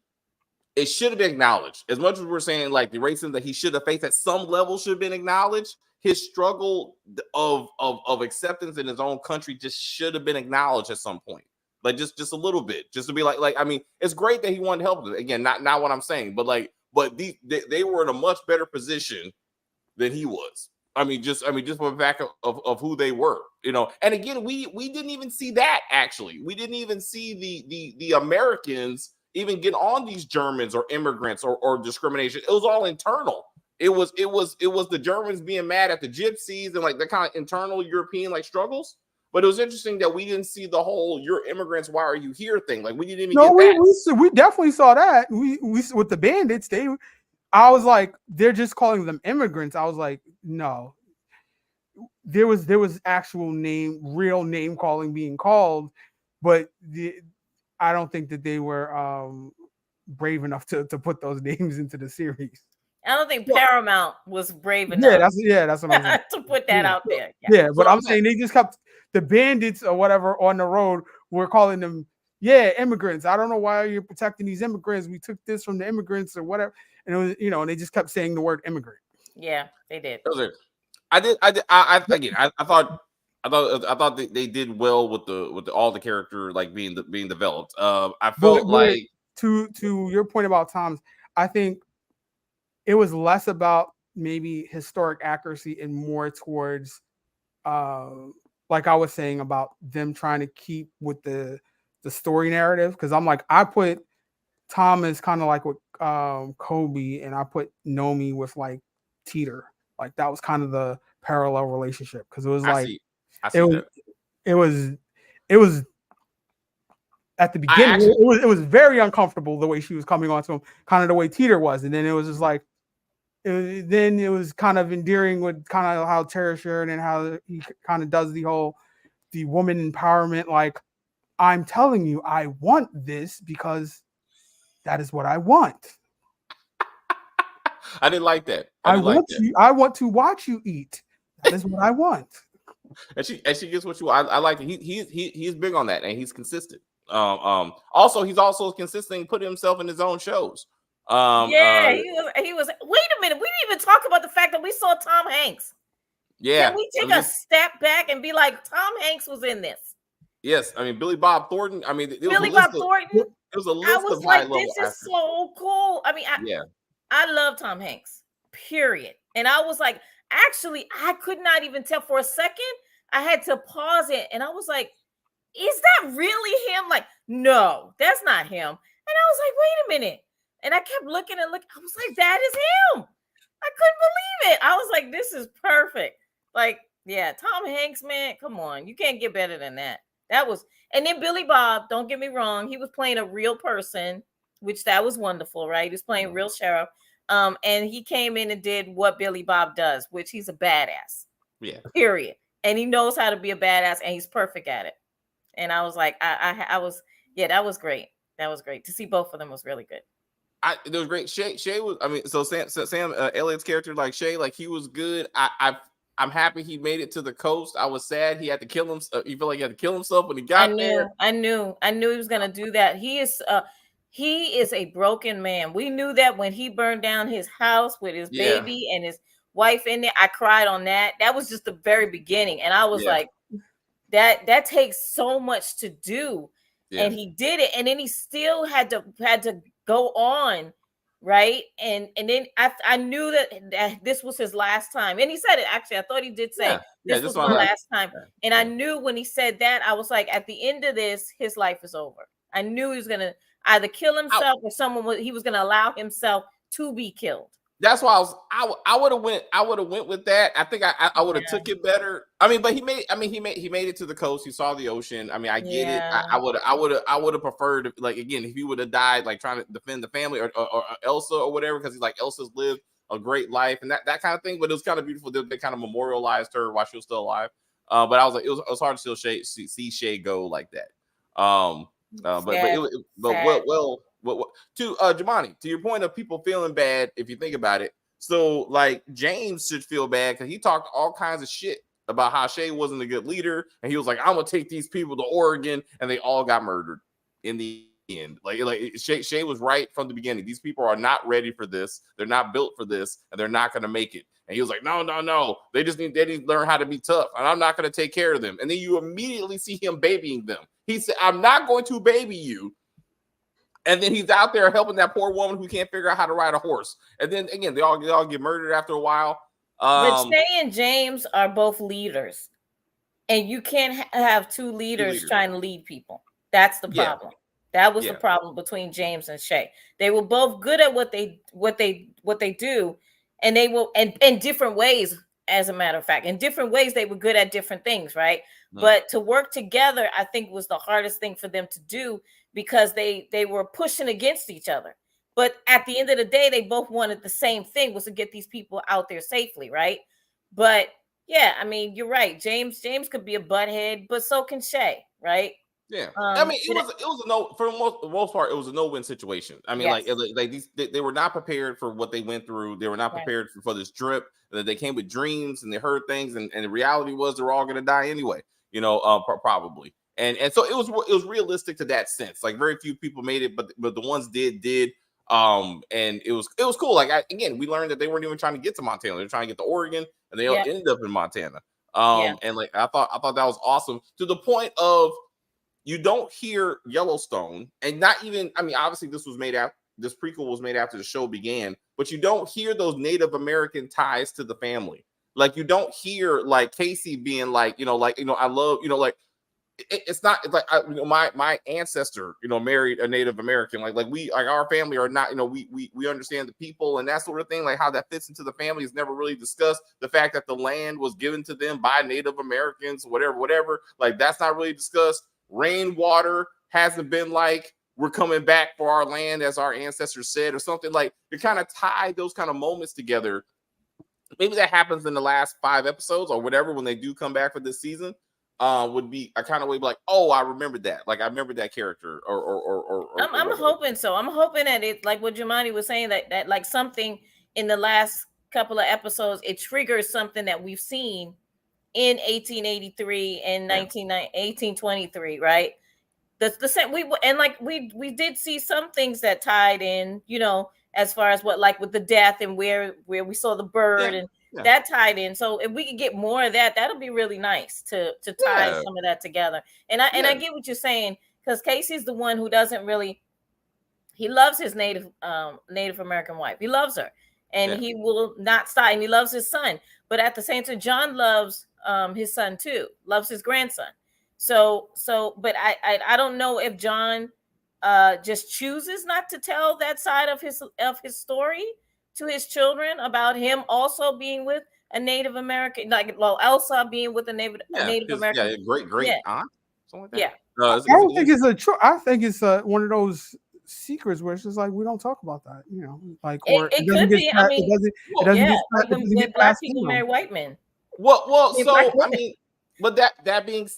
it should have been acknowledged. As much as we're saying like the racism that he should have faced at some level should have been acknowledged. His struggle of acceptance in his own country just should have been acknowledged at some point. Like just a little bit, just to be like I mean, it's great that he wanted to help them. Again, not what I'm saying, but they were in a much better position than he was. I mean, just for the fact of who they were, you know. And again, we didn't even see that actually. We didn't even see the Americans even get on these Germans or immigrants or discrimination. It was all internal. It was the Germans being mad at the gypsies and like the kind of internal European like struggles. But it was interesting that we didn't see the whole "you're immigrants, why are you here" thing. Like we didn't even get that. We definitely saw that. We with the bandits. I was like, they're just calling them immigrants. I was like, no. There was actual real name calling being called, but I don't think that they were brave enough to put those names into the series. I don't think Paramount was brave enough. That's what I'm saying. To put that out there. Yeah, but I'm saying they just kept the bandits or whatever on the road. We're calling them, immigrants. I don't know why you're protecting these immigrants. We took this from the immigrants or whatever. And it was, and they just kept saying the word immigrant. Yeah, they did. I thought they did well with all the character like being developed. I felt like to your point about Tom's, I think it was less about maybe historic accuracy and more towards like I was saying about them trying to keep with the story narrative. Because I'm like, I put Tom as kind of like with Kobe, and I put Nomi with like Teeter. Like that was kind of the parallel relationship, because it was it was at the beginning it was very uncomfortable the way she was coming on to him, kind of the way Teeter was, and then it was just like then it was kind of endearing with kind of how Tara Sheridan and how he kind of does the woman empowerment, like, I'm telling you I want this because that is what I want. I didn't like that. I want to watch you eat. That is what I want. And she gets what you want. I like it. He's big on that, and he's consistent. Also, he's also consistent putting himself in his own shows. He was. Wait a minute. We didn't even talk about the fact that we saw Tom Hanks. Yeah. Can we take a step back and be like, Tom Hanks was in this? Yes. I mean, Billy Bob Thornton. I mean, Billy Bob Thornton. It was a list I was of like, this is so cool. I mean, I love Tom Hanks, period. And I was like, actually, I could not even tell for a second. I had to pause it. And I was like, is that really him? Like, no, that's not him. And I was like, wait a minute. And I kept looking. I was like, that is him. I couldn't believe it. I was like, this is perfect. Like, yeah, Tom Hanks, man, come on. You can't get better than that. And then Billy Bob, don't get me wrong. He was playing a real person, which that was wonderful, right? He was playing real sheriff. And he came in and did what Billy Bob does, which he's a badass. Yeah. Period. And he knows how to be a badass, and he's perfect at it. And I was like, that was great. That was great to see. Both of them was really good. It was great. Shay was. I mean, so Sam Elliott's character, like Shay, like he was good. I'm happy he made it to the coast. I was sad he had to kill him. He felt like he had to kill himself when he got there. I knew he was gonna do that. He is a broken man. We knew that when he burned down his house with his baby and his wife in there. I cried on that. That was just the very beginning, and I was like, that takes so much to do. And he did it, and then he still had to go on, right? And then I knew that this was his last time, and he said it. Actually, I thought he did say this was my last time. And I knew when he said that, I was like, at the end of this, his life is over. I knew he was gonna either kill himself or he was gonna allow himself to be killed. That's why I would have went with that. I think I would have took it better. I mean, but he made it to the coast. He saw the ocean. I mean, I get it. I would have preferred, like, again, if he would have died like trying to defend the family or Elsa or whatever, because he's like, Elsa's lived a great life and that kind of thing. But it was kind of beautiful that they kind of memorialized her while she was still alive. But I was like, it was hard to still see Shay go like that. To Jamani, to your point of people feeling bad, if you think about it, so like James should feel bad because he talked all kinds of shit about how Shay wasn't a good leader, and he was like, I'm gonna take these people to Oregon, and they all got murdered in the end. Like Shay was right from the beginning. These people are not ready for this, they're not built for this, and they're not gonna make it. And he was like, no, they need to learn how to be tough, and I'm not gonna take care of them. And then you immediately see him babying them. He said, I'm not going to baby you. And then he's out there helping that poor woman who can't figure out how to ride a horse. And then again, they all get murdered after a while. But Shay and James are both leaders, and you can't have two leaders trying to lead people. That's the problem. That was the problem between James and Shay. They were both good at what they do, and they will and in different ways. As a matter of fact, in different ways, they were good at different things, right? But to work together, I think, was the hardest thing for them to do, because they were pushing against each other. But at the end of the day, they both wanted the same thing, was to get these people out there safely, right? But yeah, I mean, you're right. James could be a butthead, but so can Shay, right? Yeah, I mean, it was a no, for the most part, it was a no-win situation. I mean, they were not prepared for what they went through. They were not prepared for this trip. They came with dreams and they heard things, and the reality was they were all going to die anyway. Probably. And so it was realistic to that sense. Like, very few people made it, but the ones did. And it was cool. Like, we learned that they weren't even trying to get to Montana. They were trying to get to Oregon, and they all ended up in Montana. And like I thought that was awesome, to the point of, you don't hear Yellowstone, and not even, I mean, obviously this prequel was made after the show began, but you don't hear those Native American ties to the family. Like, you don't hear like Casey being like, I love, it's not like my ancestor, married a Native American. Like our family are not, we understand the people and that sort of thing. Like, how that fits into the family is never really discussed. The fact that the land was given to them by Native Americans, whatever, like, that's not really discussed. Rainwater hasn't been like, we're coming back for our land as our ancestors said, or something. Like, you kind of tie those kind of moments together. Maybe that happens in the last 5 episodes or whatever, when they do come back for this season. Would be a kind of way like, oh, I remember that. Like, I remember that character. I'm hoping so. I'm hoping that it, like what Jemani was saying, that like something in the last couple of episodes, it triggers something that we've seen in 1883 and 1823, right? The same. We did see some things that tied in, as far as what, like with the death and where we saw the bird and that tied in. So if we could get more of that, that'll be really nice to tie some of that together. And I get what you're saying, because Casey's the one who doesn't really, he loves his Native American wife. He loves her, and he will not stop. And he loves his son, but at the same time, John loves his son too, loves his grandson. So, but I don't know if John just chooses not to tell that side of his story to his children, about him also being with a Native American, like Elsa being with a Native American. Great aunt, something like that. I don't think it's I think it's one of those secrets where it's just like we don't talk about that, like, It, or it could be. I mean, it doesn't yeah, get like it when doesn't get black passed people down. marry white men. Well, Black so I women. mean, but that being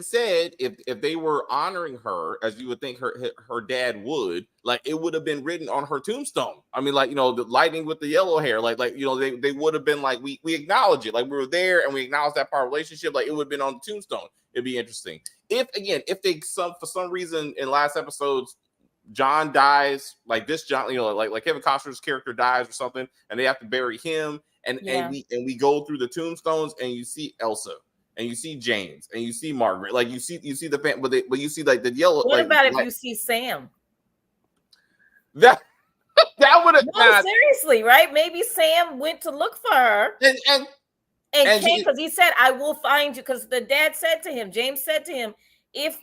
said, if they were honoring her as you would think her dad would, like it would have been written on her tombstone. I mean, like the lightning with the yellow hair, like they would have been like we acknowledge it, like we were there and we acknowledge that part of relationship, like it would have been on the tombstone. It'd be interesting if they for some reason in last episodes John dies, like this John, like Kevin Costner's character dies or something, and they have to bury him, and we go through the tombstones, and you see Elsa, and you see James, and you see Margaret, like you see the fan, but you see like the yellow. What about if you see Sam? That would have no, seriously, right? Maybe Sam went to look for her and came because he said, "I will find you." Because the dad said to him, James said to him, if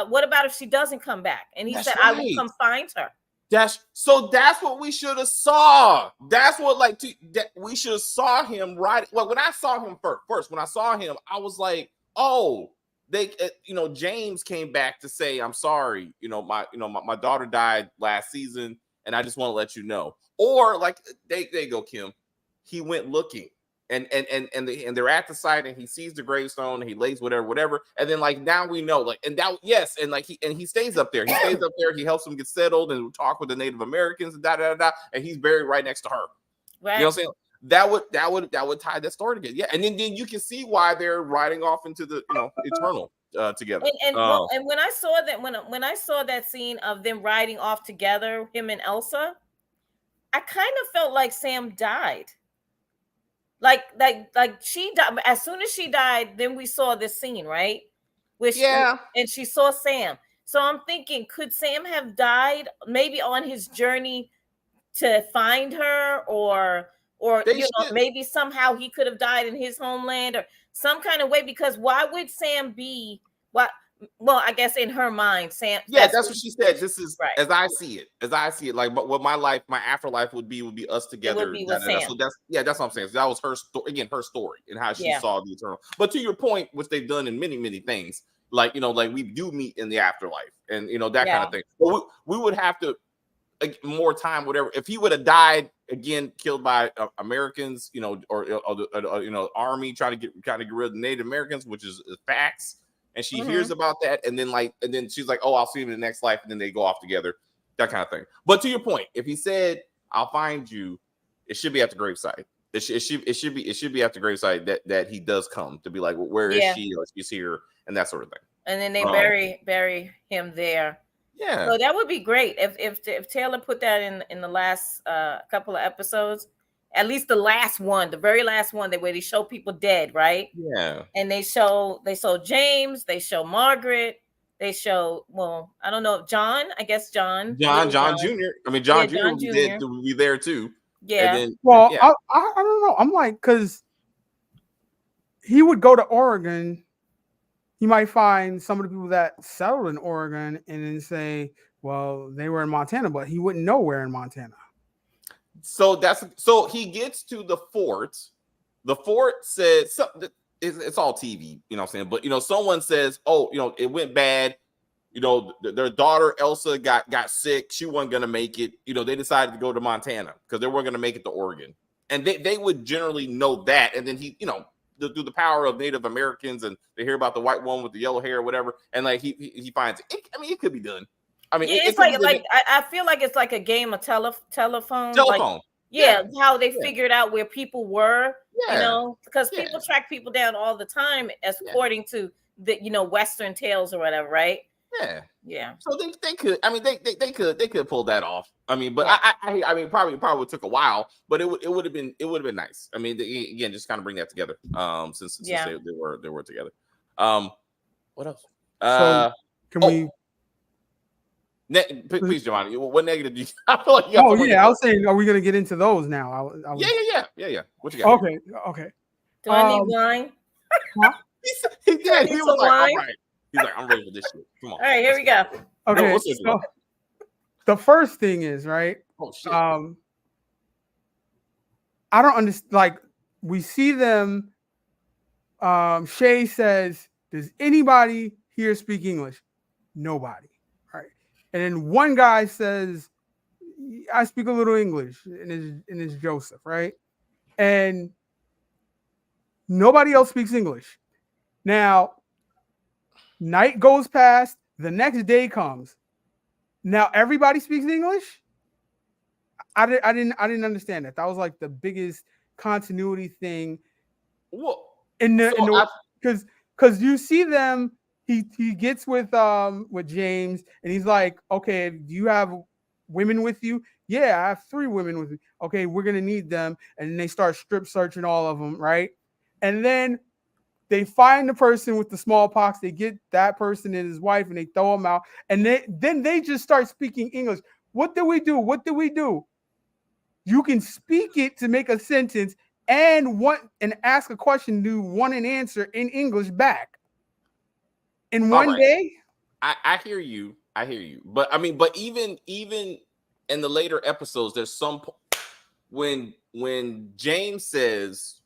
what about if she doesn't come back? And he said, I will come find her. That's what we should have saw. That's what we should have saw him right. Well, when I saw him first, when I saw him, I was like, oh, they, James came back to say, I'm sorry. My daughter died last season, and I just want to let you know. Or like they go, Kim. He went looking. And they're at the site, and he sees the gravestone, and he lays whatever, and then like now we know, like, and that yes, and like he stays up there. He stays up there. He helps them get settled and talk with the Native Americans and and he's buried right next to her. Right. You know what I'm saying? That would tie that story together. Yeah, and then you can see why they're riding off into the eternal together. And when I saw that when I saw that scene of them riding off together, him and Elsa, I kind of felt like Sam died. Like she died. As soon as she died, then we saw this scene, right? And she saw Sam. So I'm thinking, could Sam have died maybe on his journey to find her, or maybe somehow he could have died in his homeland or some kind of way? Because why would Sam be what? Well, I guess in her mind, Sam. Yeah, that's what she said. This is right. As I see it. Like, but what my afterlife would be us together. It would be with Sam. So that's what I'm saying. So that was her story again, her story and how she saw the eternal. But to your point, which they've done in many, many things, like like we do meet in the afterlife, and that kind of thing. But we would have to more time, whatever. If he would have died again, killed by Americans, or army trying to get rid of the Native Americans, which is facts. And she hears about that, and then she's like, "Oh, I'll see him in the next life," and then they go off together, that kind of thing. But to your point, if he said, "I'll find you," it should be at the gravesite. It should be at the gravesite that he does come to be like, well, "Where is she? Or she's here," and that sort of thing. And then they bury him there. Yeah. So that would be great if Taylor put that in the last couple of episodes. At least the last one, the very last one, where they show people dead, right? Yeah. And they show James, they show Margaret, they show, well, I don't know, John. I guess John Jr. I mean, John Jr. would be there too. Yeah. Then, I don't know. I'm like, because he would go to Oregon. He might find some of the people that settled in Oregon and then say, well, they were in Montana, but he wouldn't know where in Montana. So he gets to the fort. The fort says something. It's all TV, you know what I'm saying? But someone says, "Oh, it went bad. Their daughter Elsa got sick. She wasn't gonna make it. They decided to go to Montana because they weren't gonna make it to Oregon." And they would generally know that. And then he, through the power of Native Americans, and they hear about the white one with the yellow hair or whatever, and like he finds it. I mean, it could be done. I mean, it's I feel like it's like a game of telephone. Like, how they figured out where people were, because people track people down all the time, according to the Western tales or whatever, right? Yeah. So they could. I mean, they could pull that off. I mean, but I mean, probably took a while, but it would have been nice. I mean, again, just kind of bring that together. Since they were together. What else? So can we? Please, Giovanni. What negative do you? I feel like I was saying, are we going to get into those now? Yeah. What you got? Okay. Do I need wine? Huh? He did. He was like, all right. He's like, I'm ready for this shit. Come on. All right, here we go. Okay. So the first thing is, right? Oh shit. I don't understand. Like, we see them. Shay says, "Does anybody here speak English?" Nobody. Right. and then one guy says, "I speak a little English," and it's Joseph, right? And nobody else speaks English. Now, night goes past, the next day comes. Now everybody speaks English. I didn't understand that. That was like the biggest continuity thing Well, in so the because you see them. He gets with James and he's like, okay, do you have women with you? Yeah, I have 3 women with me. Okay, we're gonna need them, and then they start strip searching all of them, right? And then they find the person with the smallpox. They get that person and his wife, and they throw them out. And then they just start speaking English. What do we do? What do we do? You can speak it to make a sentence and ask a question, do want an answer in English back in one day. I hear you. I hear you. But I mean, but even in the later episodes, there's some when James says,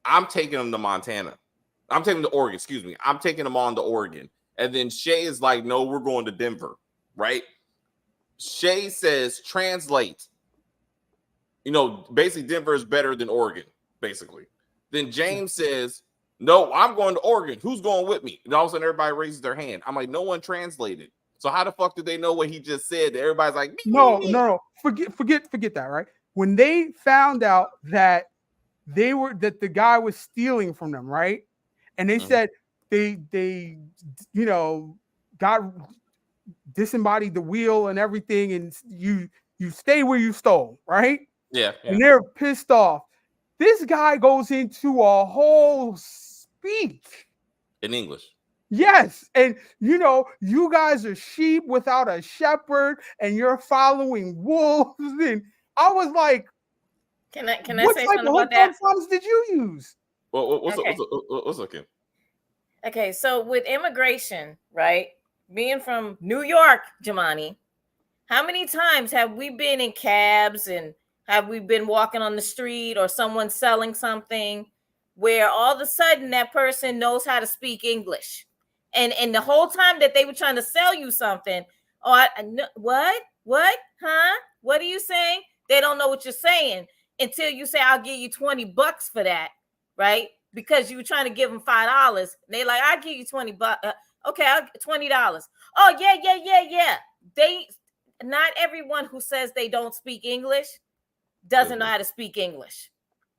"I'm taking him to Montana. I'm taking him to Oregon. Excuse me. I'm taking him on to Oregon." And then Shay is like, "No, we're going to Denver." Right? Shay says, "Translate." You know, basically Denver is better than Oregon, basically. Then James says, "No, I'm going to Oregon. Who's going with me?" And all of a sudden everybody raises their hand. I'm like, no one translated. So how the fuck did they know what he just said? Everybody's like, no. Forget that, right? When they found out that that the guy was stealing from them, right? And they said they got disembodied the wheel and everything, and you stay where you stole, right? Yeah. And they're pissed off. This guy goes into a whole speech in English. Yes, and you guys are sheep without a shepherd, and you're following wolves. And I was like, Can I what say type something of about that? songs did you use? Well, what's okay? Okay, so with immigration, right? Being from New York, Jamani, how many times have we been in cabs and have we been walking on the street or someone selling something where all of a sudden that person knows how to speak English? And the whole time that they were trying to sell you something, what? Huh? What are you saying? They don't know what you're saying until you say, "I'll give you $20 for that," right? Because you were trying to give them $5. They like, "I'll give you $20. Okay, I'll $20. Oh, yeah. Not everyone who says they don't speak English doesn't know how to speak English.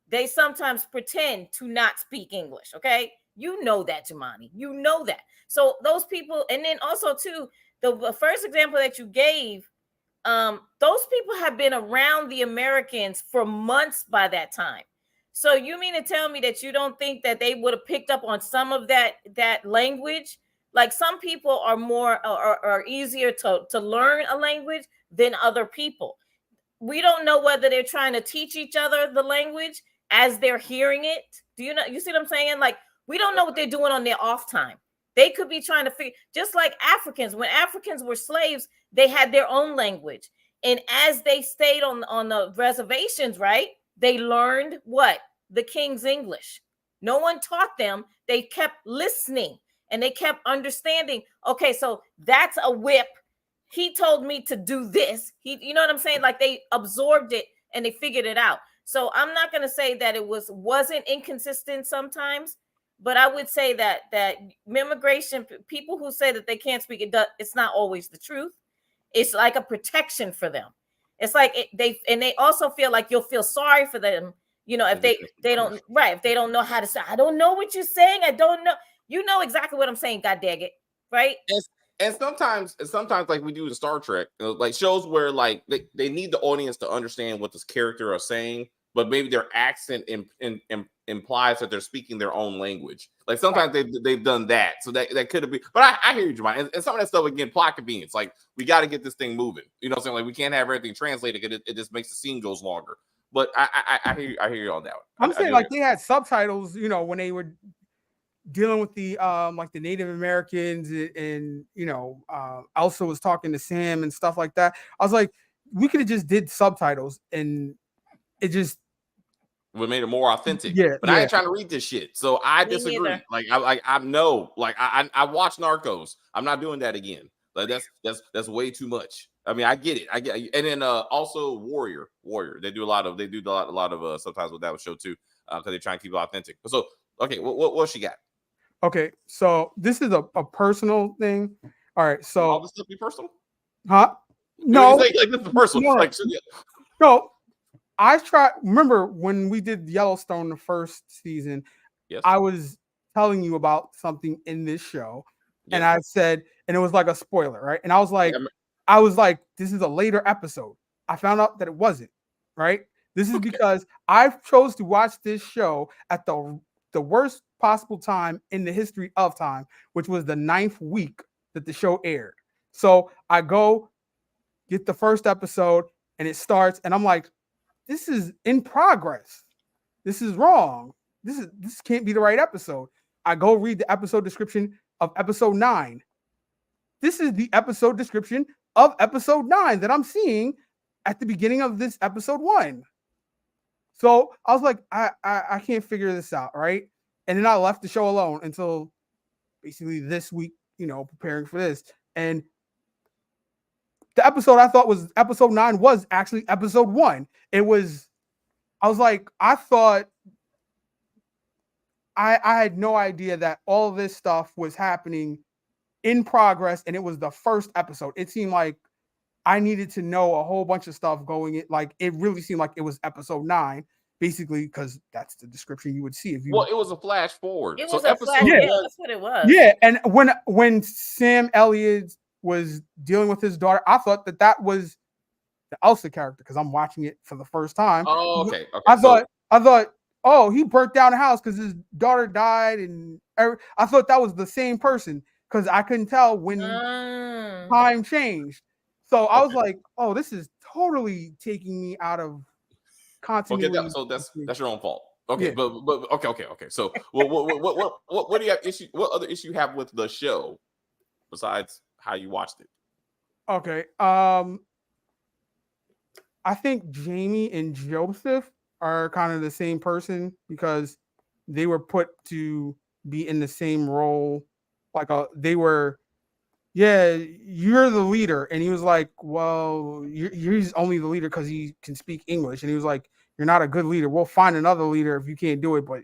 They sometimes pretend to not speak English. Okay, you know that, Jamani. You know that. So those people, and then also too, the first example that you gave, those people have been around the Americans for months by that time. So you mean to tell me that you don't think that they would have picked up on some of that language? Like some people are more are easier to learn a language than other people. We don't know whether they're trying to teach each other the language as they're hearing it. Do you know? You see what I'm saying? Like we don't know what they're doing on their off time. They could be trying to figure, just like Africans. When Africans were slaves, they had their own language. And as they stayed on the reservations, right, they learned what? The King's English. No one taught them. They kept listening and they kept understanding. Okay, so that's a whip. He told me to do this. You know what I'm saying? Like they absorbed it and they figured it out. So I'm not going to say that it wasn't inconsistent sometimes, but I would say that immigration, people who say that they can't speak it's not always the truth. It's like a protection for them. It's like they also feel like you'll feel sorry for them, if they don't, right, if they don't know how to say, "I don't know what you're saying, I don't know." You know exactly what I'm saying, god dang it, right? And sometimes like we do in Star Trek, like shows where like they need the audience to understand what this character are saying, but maybe their accent implies that they're speaking their own language. Like sometimes they've done that, so that could have been. But I hear you, Jamai, and some of that stuff again, plot convenience. Like we got to get this thing moving. You know what I'm saying? Like we can't have everything translated because it just makes the scene goes longer. But I hear you on that one. I'm saying like they had subtitles, when they were dealing with the like the Native Americans, and Elsa was talking to Sam and stuff like that. I was like, we could have just did subtitles and it just would made it more authentic. Yeah, but I ain't trying to read this shit, so I disagree. Neither. Like I watched Narcos. I'm not doing that again. Like that's way too much. I mean, I get it. And then also Warrior. They do a lot of sometimes with that show too, because they're trying to keep it authentic. So okay, what she got? Okay, so this is a personal thing. All right, so all this stuff be personal? Huh? No, No, like this is personal. no. Like, no. I tried. Remember when we did Yellowstone the first season? yes, I was telling you about something in this show, and yes. I said, and it was like a spoiler, right? And I was like, this is a later episode. I found out that it wasn't, right? This is because I chose to watch this show at the worst possible time in the history of time, which was the 9th week that the show aired. So I go get the first episode, and it starts, and I'm like, this is in progress. This is wrong. This can't be the right episode. I go read the episode description of episode 9. This is the episode description of episode 9 that I'm seeing at the beginning of this episode 1. So I was like, I can't figure this out, right? And then I left the show alone until basically this week, preparing for this. And the episode I thought was episode 9 was actually episode 1. I was like, I thought I had no idea that all of this stuff was happening in progress, and it was the first episode. It seemed like I needed to know a whole bunch of stuff going in. Like, it really seemed like it was episode 9, basically, because that's the description you would see if you. Well, it was a flash forward. It was a flash. Yeah, that's what it was. Yeah, and when Sam Elliott was dealing with his daughter, I thought that was the Elsa character because I'm watching it for the first time. Oh, okay. I thought, oh, he burnt down the house because his daughter died, and I thought that was the same person because I couldn't tell when time changed. So I was like, oh, this is totally taking me out of continuity. Okay, so that's your own fault. Okay, yeah. but okay. So what do you have issue? What other issue you have with the show besides how you watched it? Okay. I think Jamie and Joseph are kind of the same person because they were put to be in the same role. Like they were, yeah, you're the leader. And he was like, well, he's only the leader because he can speak English. And he was like, you're not a good leader. We'll find another leader if you can't do it. But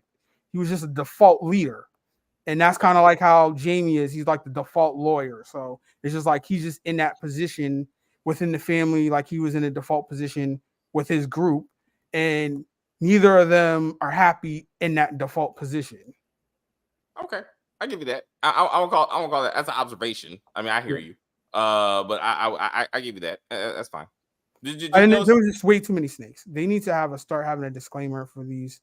he was just a default leader. And that's kind of like how Jamie is. He's like the default lawyer. So it's just like he's just in that position within the family, like he was in a default position with his group. And neither of them are happy in that default position. Okay. I give you that. I won't call that as an observation. I mean, I hear you. But I give you that. That's fine. There was just way too many snakes. They need to start having a disclaimer for these.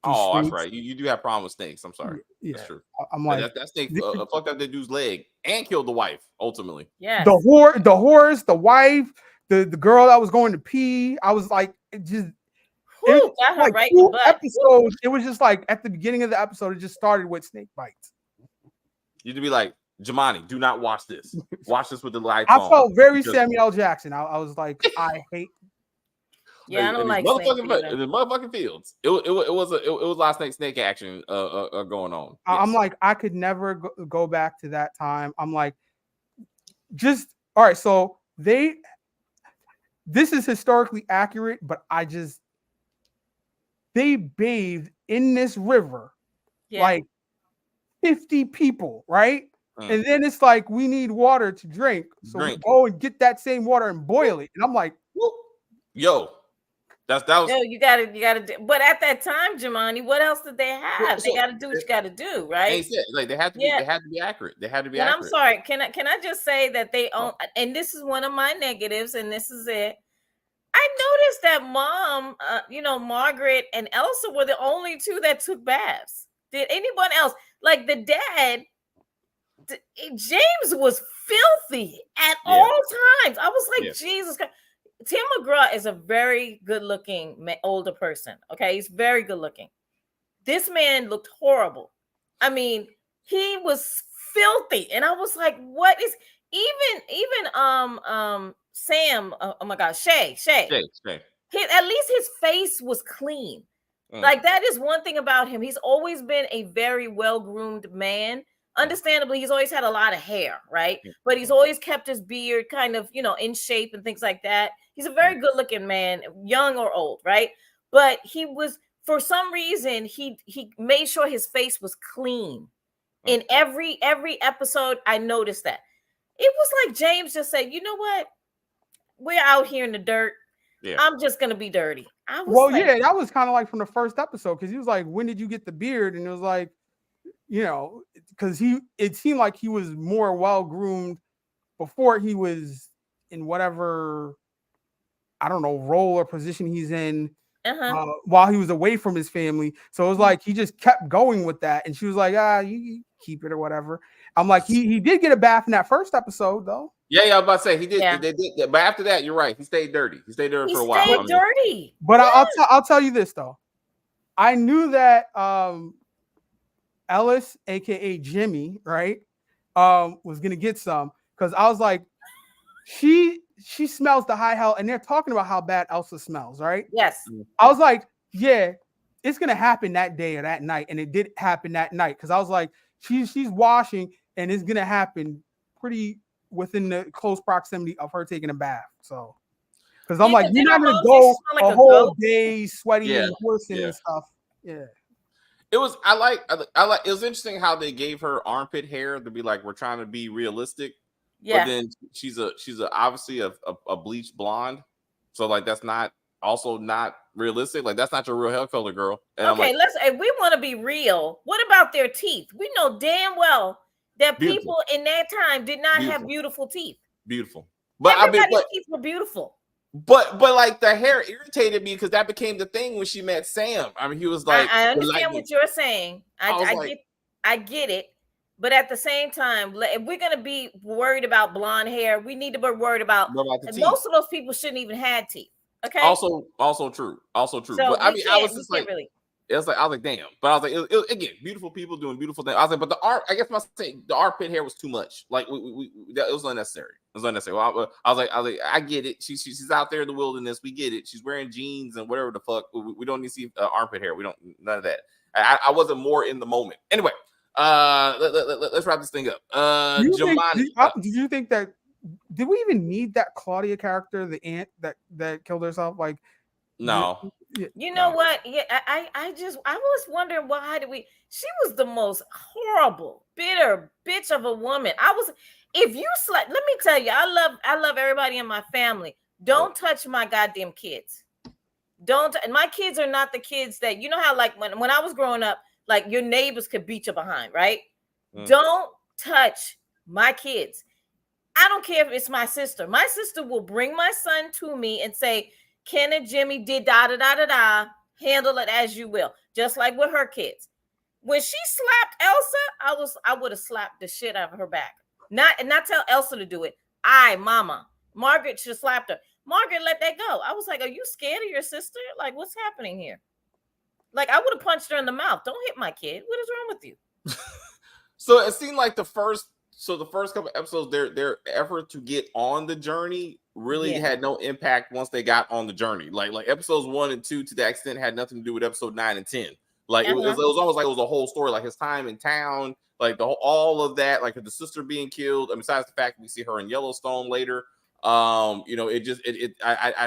Oh, snakes. That's right. You do have problem with snakes. I'm sorry. Yeah, that's true. I'm like that snake fucked up that dude's leg and killed the wife ultimately. Yeah. The horse, the wife, the girl that was going to pee. I was like, it just. Whew, got her like right 2 in the butt. episodes. It was just like at the beginning of the episode, it just started with snake bites. You'd be like, Jemani, do not watch this. Watch this with the lights I on. felt very Samuel L. Jackson. I was like, I hate. Yeah, I don't like the motherfucking fields. It was a lot of snake action going on. I'm like, I could never go back to that time. I'm like, just all right. So this is historically accurate, but they bathed in this river, like 50 people, right? And then it's like, we need water to drink. So we go and get that same water and boil it. And I'm like, yo, that was. Yo, you gotta do. But at that time, Jemani, what else did they have? They gotta do what you gotta do, right? Like they had to be accurate. They had to be accurate. I'm sorry. Can I just say that they own, and this is one of my negatives, and this is it. I noticed that Mom, Margaret and Elsa were the only two that took baths. Did anyone else, like the dad? James was filthy at all times. I was like, Jesus Christ. Tim McGraw is a very good-looking older person. Okay, he's very good-looking. This man looked horrible. I mean, he was filthy, and I was like, "What is?" Even Sam. Oh my God, Shay. At least his face was clean. Like that is one thing about him. He's always been a very well-groomed man. Understandably, he's always had a lot of hair, right? But he's always kept his beard kind of, in shape and things like that. He's a very good looking man, young or old, right? But he was, for some reason, he made sure his face was clean. In every episode, I noticed that. It was like James just said, you know what? We're out here in the dirt. Yeah. I'm just gonna be dirty. That was kind of like from the first episode, because he was like, when did you get the beard? And it was like, because it seemed like he was more well-groomed before he was in whatever, I don't know, role or position he's in while he was away from his family. So it was like he just kept going with that. And she was like, you keep it or whatever. I'm like, he did get a bath in that first episode, though. Yeah, I was about to say he did. Yeah. They did, but after that, you're right. He stayed dirty. He stayed dirty for a while. He stayed dirty. But I'll tell you this though. I knew that Ellis, aka Jimmy, right, was gonna get some, because I was like, she smells the high hell, and they're talking about how bad Elsa smells, right? Yes. I was like, yeah, it's gonna happen that day or that night, and it did happen that night, because I was like, she's washing, and it's gonna happen pretty within the close proximity of her taking a bath. So, because I'm like, you're not gonna go a whole day sweaty and horsing and stuff. Yeah. It was I like it was interesting how they gave her armpit hair to be like, we're trying to be realistic. Yeah. But then she's obviously a bleached blonde. So like that's not realistic. Like that's not your real hair color, girl. And okay, if we want to be real, what about their teeth? We know damn well that people in that time did not have beautiful teeth. Beautiful. But everybody's teeth were beautiful. But like the hair irritated me because that became the thing when she met Sam. I mean, he was like, I understand what you're saying. I get it. But at the same time, if we're gonna be worried about blonde hair, we need to be worried about most of those people shouldn't even have teeth. Okay. Also true. So but I mean, I was just like, really. I was like, damn. But I was like, it, again, beautiful people doing beautiful things. I was like, but the armpit hair was too much. Like it was unnecessary. It was unnecessary. Well, I was like, I get it. She's out there in the wilderness. We get it. She's wearing jeans and whatever the fuck. We don't need to see armpit hair. We don't, none of that. I wasn't more in the moment. Anyway, let's wrap this thing up. Did you think that? Did we even need that Claudia character, the aunt that killed herself? Like, no. You know what? Yeah, I was wondering why she was the most horrible, bitter bitch of a woman. If you let me tell you, I love everybody in my family. Don't touch my goddamn kids. And my kids are not the kids that, you know how like when I was growing up, like your neighbors could beat you behind, right? Don't touch my kids. I don't care if it's my sister. My sister will bring my son to me and say, Ken and Jimmy did da-da-da-da-da. Handle it as you will. Just like with her kids. When she slapped Elsa, I would have slapped the shit out of her back. Not tell Elsa to do it. Mama. Margaret should have slapped her. Margaret let that go. I was like, are you scared of your sister? Like, what's happening here? Like, I would have punched her in the mouth. Don't hit my kid. What is wrong with you? So it seemed like the first couple episodes, their effort to get on the journey really had no impact once they got on the journey. Like episodes 1 and 2 to that extent had nothing to do with episode 9 and 10. Like it was almost like it was a whole story, like his time in town, like all of that, like the sister being killed. And besides the fact that we see her in Yellowstone later, I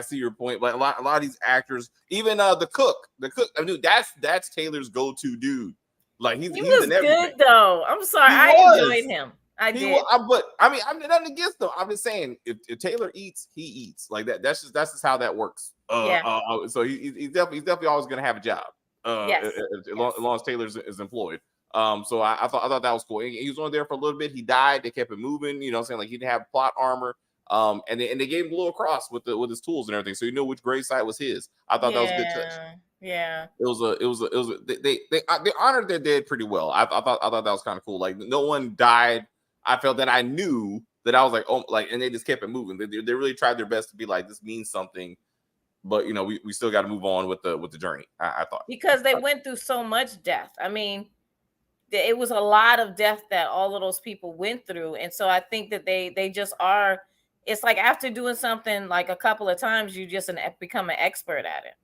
see your point. But a lot of these actors, even the cook, I mean, that's Taylor's go-to dude. Like he was good though. I'm sorry, I enjoyed him. I did. But I mean, I'm nothing against them. I'm just saying, if Taylor eats, he eats. Like that. That's just how that works. So he's definitely always gonna have a job. As long as Taylor is employed. So I thought that was cool. He was only there for a little bit. He died. They kept it moving. You know what I'm saying? Like he didn't have plot armor. And they gave him a little cross with his tools and everything, so you knew which grave site was his. I thought that was a good touch. Yeah. They honored their dead pretty well. I thought that was kind of cool. Like no one died. I felt that I knew that I was like, oh, like, and they just kept it moving. They really tried their best to be like, this means something, but you know, we still got to move on with the journey. I thought, because they went through so much death. I mean, it was a lot of death that all of those people went through, and so I think that they just are. It's like after doing something like a couple of times, you just become an expert at it.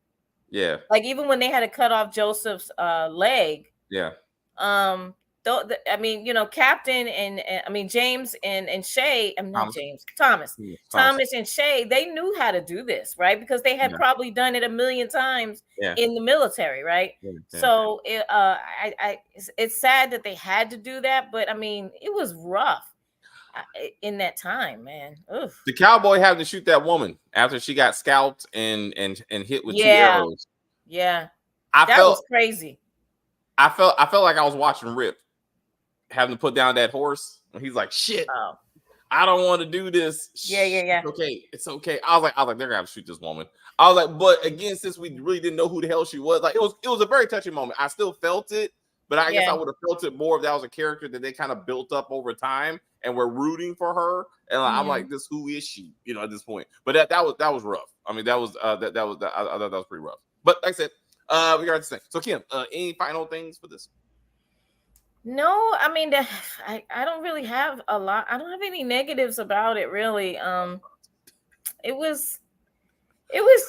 Yeah. Like even when they had to cut off Joseph's leg. Yeah. I mean, Captain and I mean James and Shay. I'm not Thomas. James. Thomas. Yeah, Thomas and Shay. They knew how to do this, right? Because they had probably done it a million times in the military, right? So it's sad that they had to do that, but I mean, it was rough in that time, man. Oof. The cowboy having to shoot that woman after she got scalped and hit with 2 arrows. Yeah, that was crazy. I felt like I was watching Rip having to put down that horse, and he's like, "Shit, I don't want to do this." Yeah. It's okay. I was like, they're gonna have to shoot this woman. I was like, but again, since we really didn't know who the hell she was, like it was a very touching moment. I still felt it, but I guess I would have felt it more if that was a character that they kind of built up over time, and we're rooting for her. And I'm like, who is she? At this point. But that was rough. I mean, I thought that was pretty rough. But like I said, we got to say. So Kim, any final things for this? No, I mean, I don't really have a lot. I don't have any negatives about it, really. It was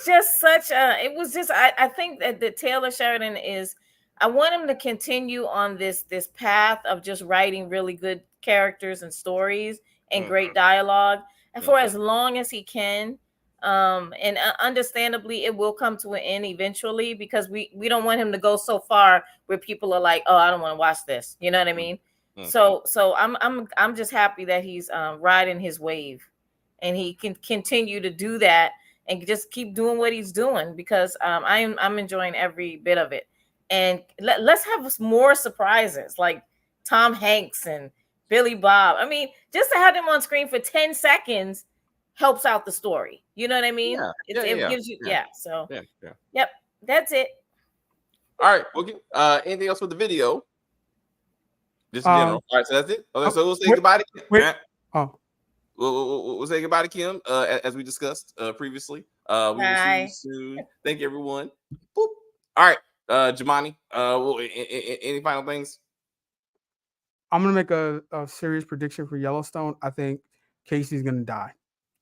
just such a. It was just. I think that the Taylor Sheridan is. I want him to continue on this path of just writing really good characters and stories and great dialogue, and for as long as he can. And understandably, it will come to an end eventually, because we don't want him to go so far where people are like, oh, I don't want to watch this. You know what I mean? So I'm just happy that he's riding his wave, and he can continue to do that and just keep doing what he's doing, because I'm enjoying every bit of it. And let's have more surprises like Tom Hanks and Billy Bob. I mean, just to have them on screen for 10 seconds helps out the story. You know what I mean? It gives you So yep, that's it. All right. Okay. Anything else with the video? Just in general. All right, so that's it. Okay, so we'll say goodbye to Kim. We'll say goodbye to Kim, as we discussed previously. We will see you soon. Thank you, everyone. Boop. All right, Jamani. Any final things? I'm gonna make a serious prediction for Yellowstone. I think Casey's gonna die.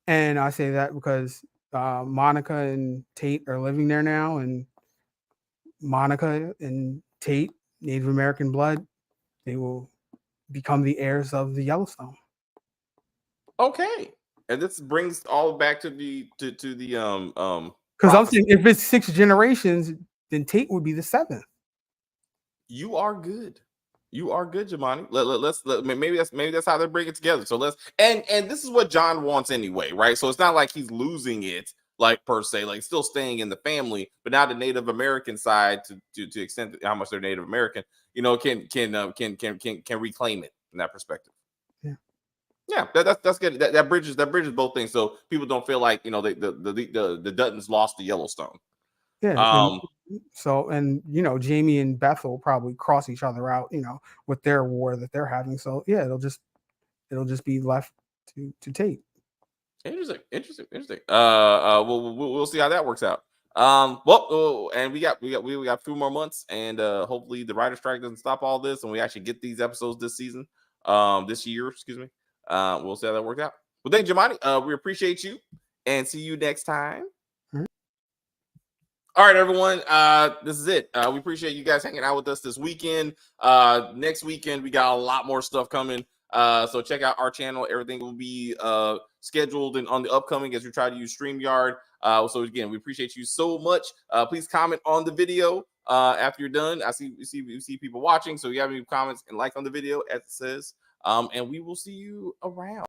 And I say that because Monica and Tate are living there now, and Monica and Tate, Native American blood, they will become the heirs of the Yellowstone. Okay, and this brings all back to the because I'm saying if it's 6 generations, then Tate would be the 7th. You are good. You are good, Jamani. Maybe that's how they bring it together. So and this is what John wants anyway, right? So it's not like he's losing it, like per se, like still staying in the family, but now the Native American side, to extent how much they're Native American, can reclaim it from that perspective. Yeah, that's good. That bridges both things, so people don't feel like the Duttons lost to Yellowstone. Yeah. So Jamie and Beth will probably cross each other out, with their war that they're having. So yeah, it'll just be left to Tate. Interesting. We'll see how that works out. And we got a few more months, and hopefully the writer strike doesn't stop all this, and we actually get these episodes this season, this year. Excuse me. We'll see how that works out. Well, thank you, Jamani. We appreciate you, and see you next time. All right, everyone. This is it. We appreciate you guys hanging out with us this weekend. Next weekend, we got a lot more stuff coming. So check out our channel. Everything will be scheduled and on the upcoming as we try to use StreamYard. So again, we appreciate you so much. Please comment on the video after you're done. You see people watching. So if you have any comments and like on the video, as it says. And we will see you around.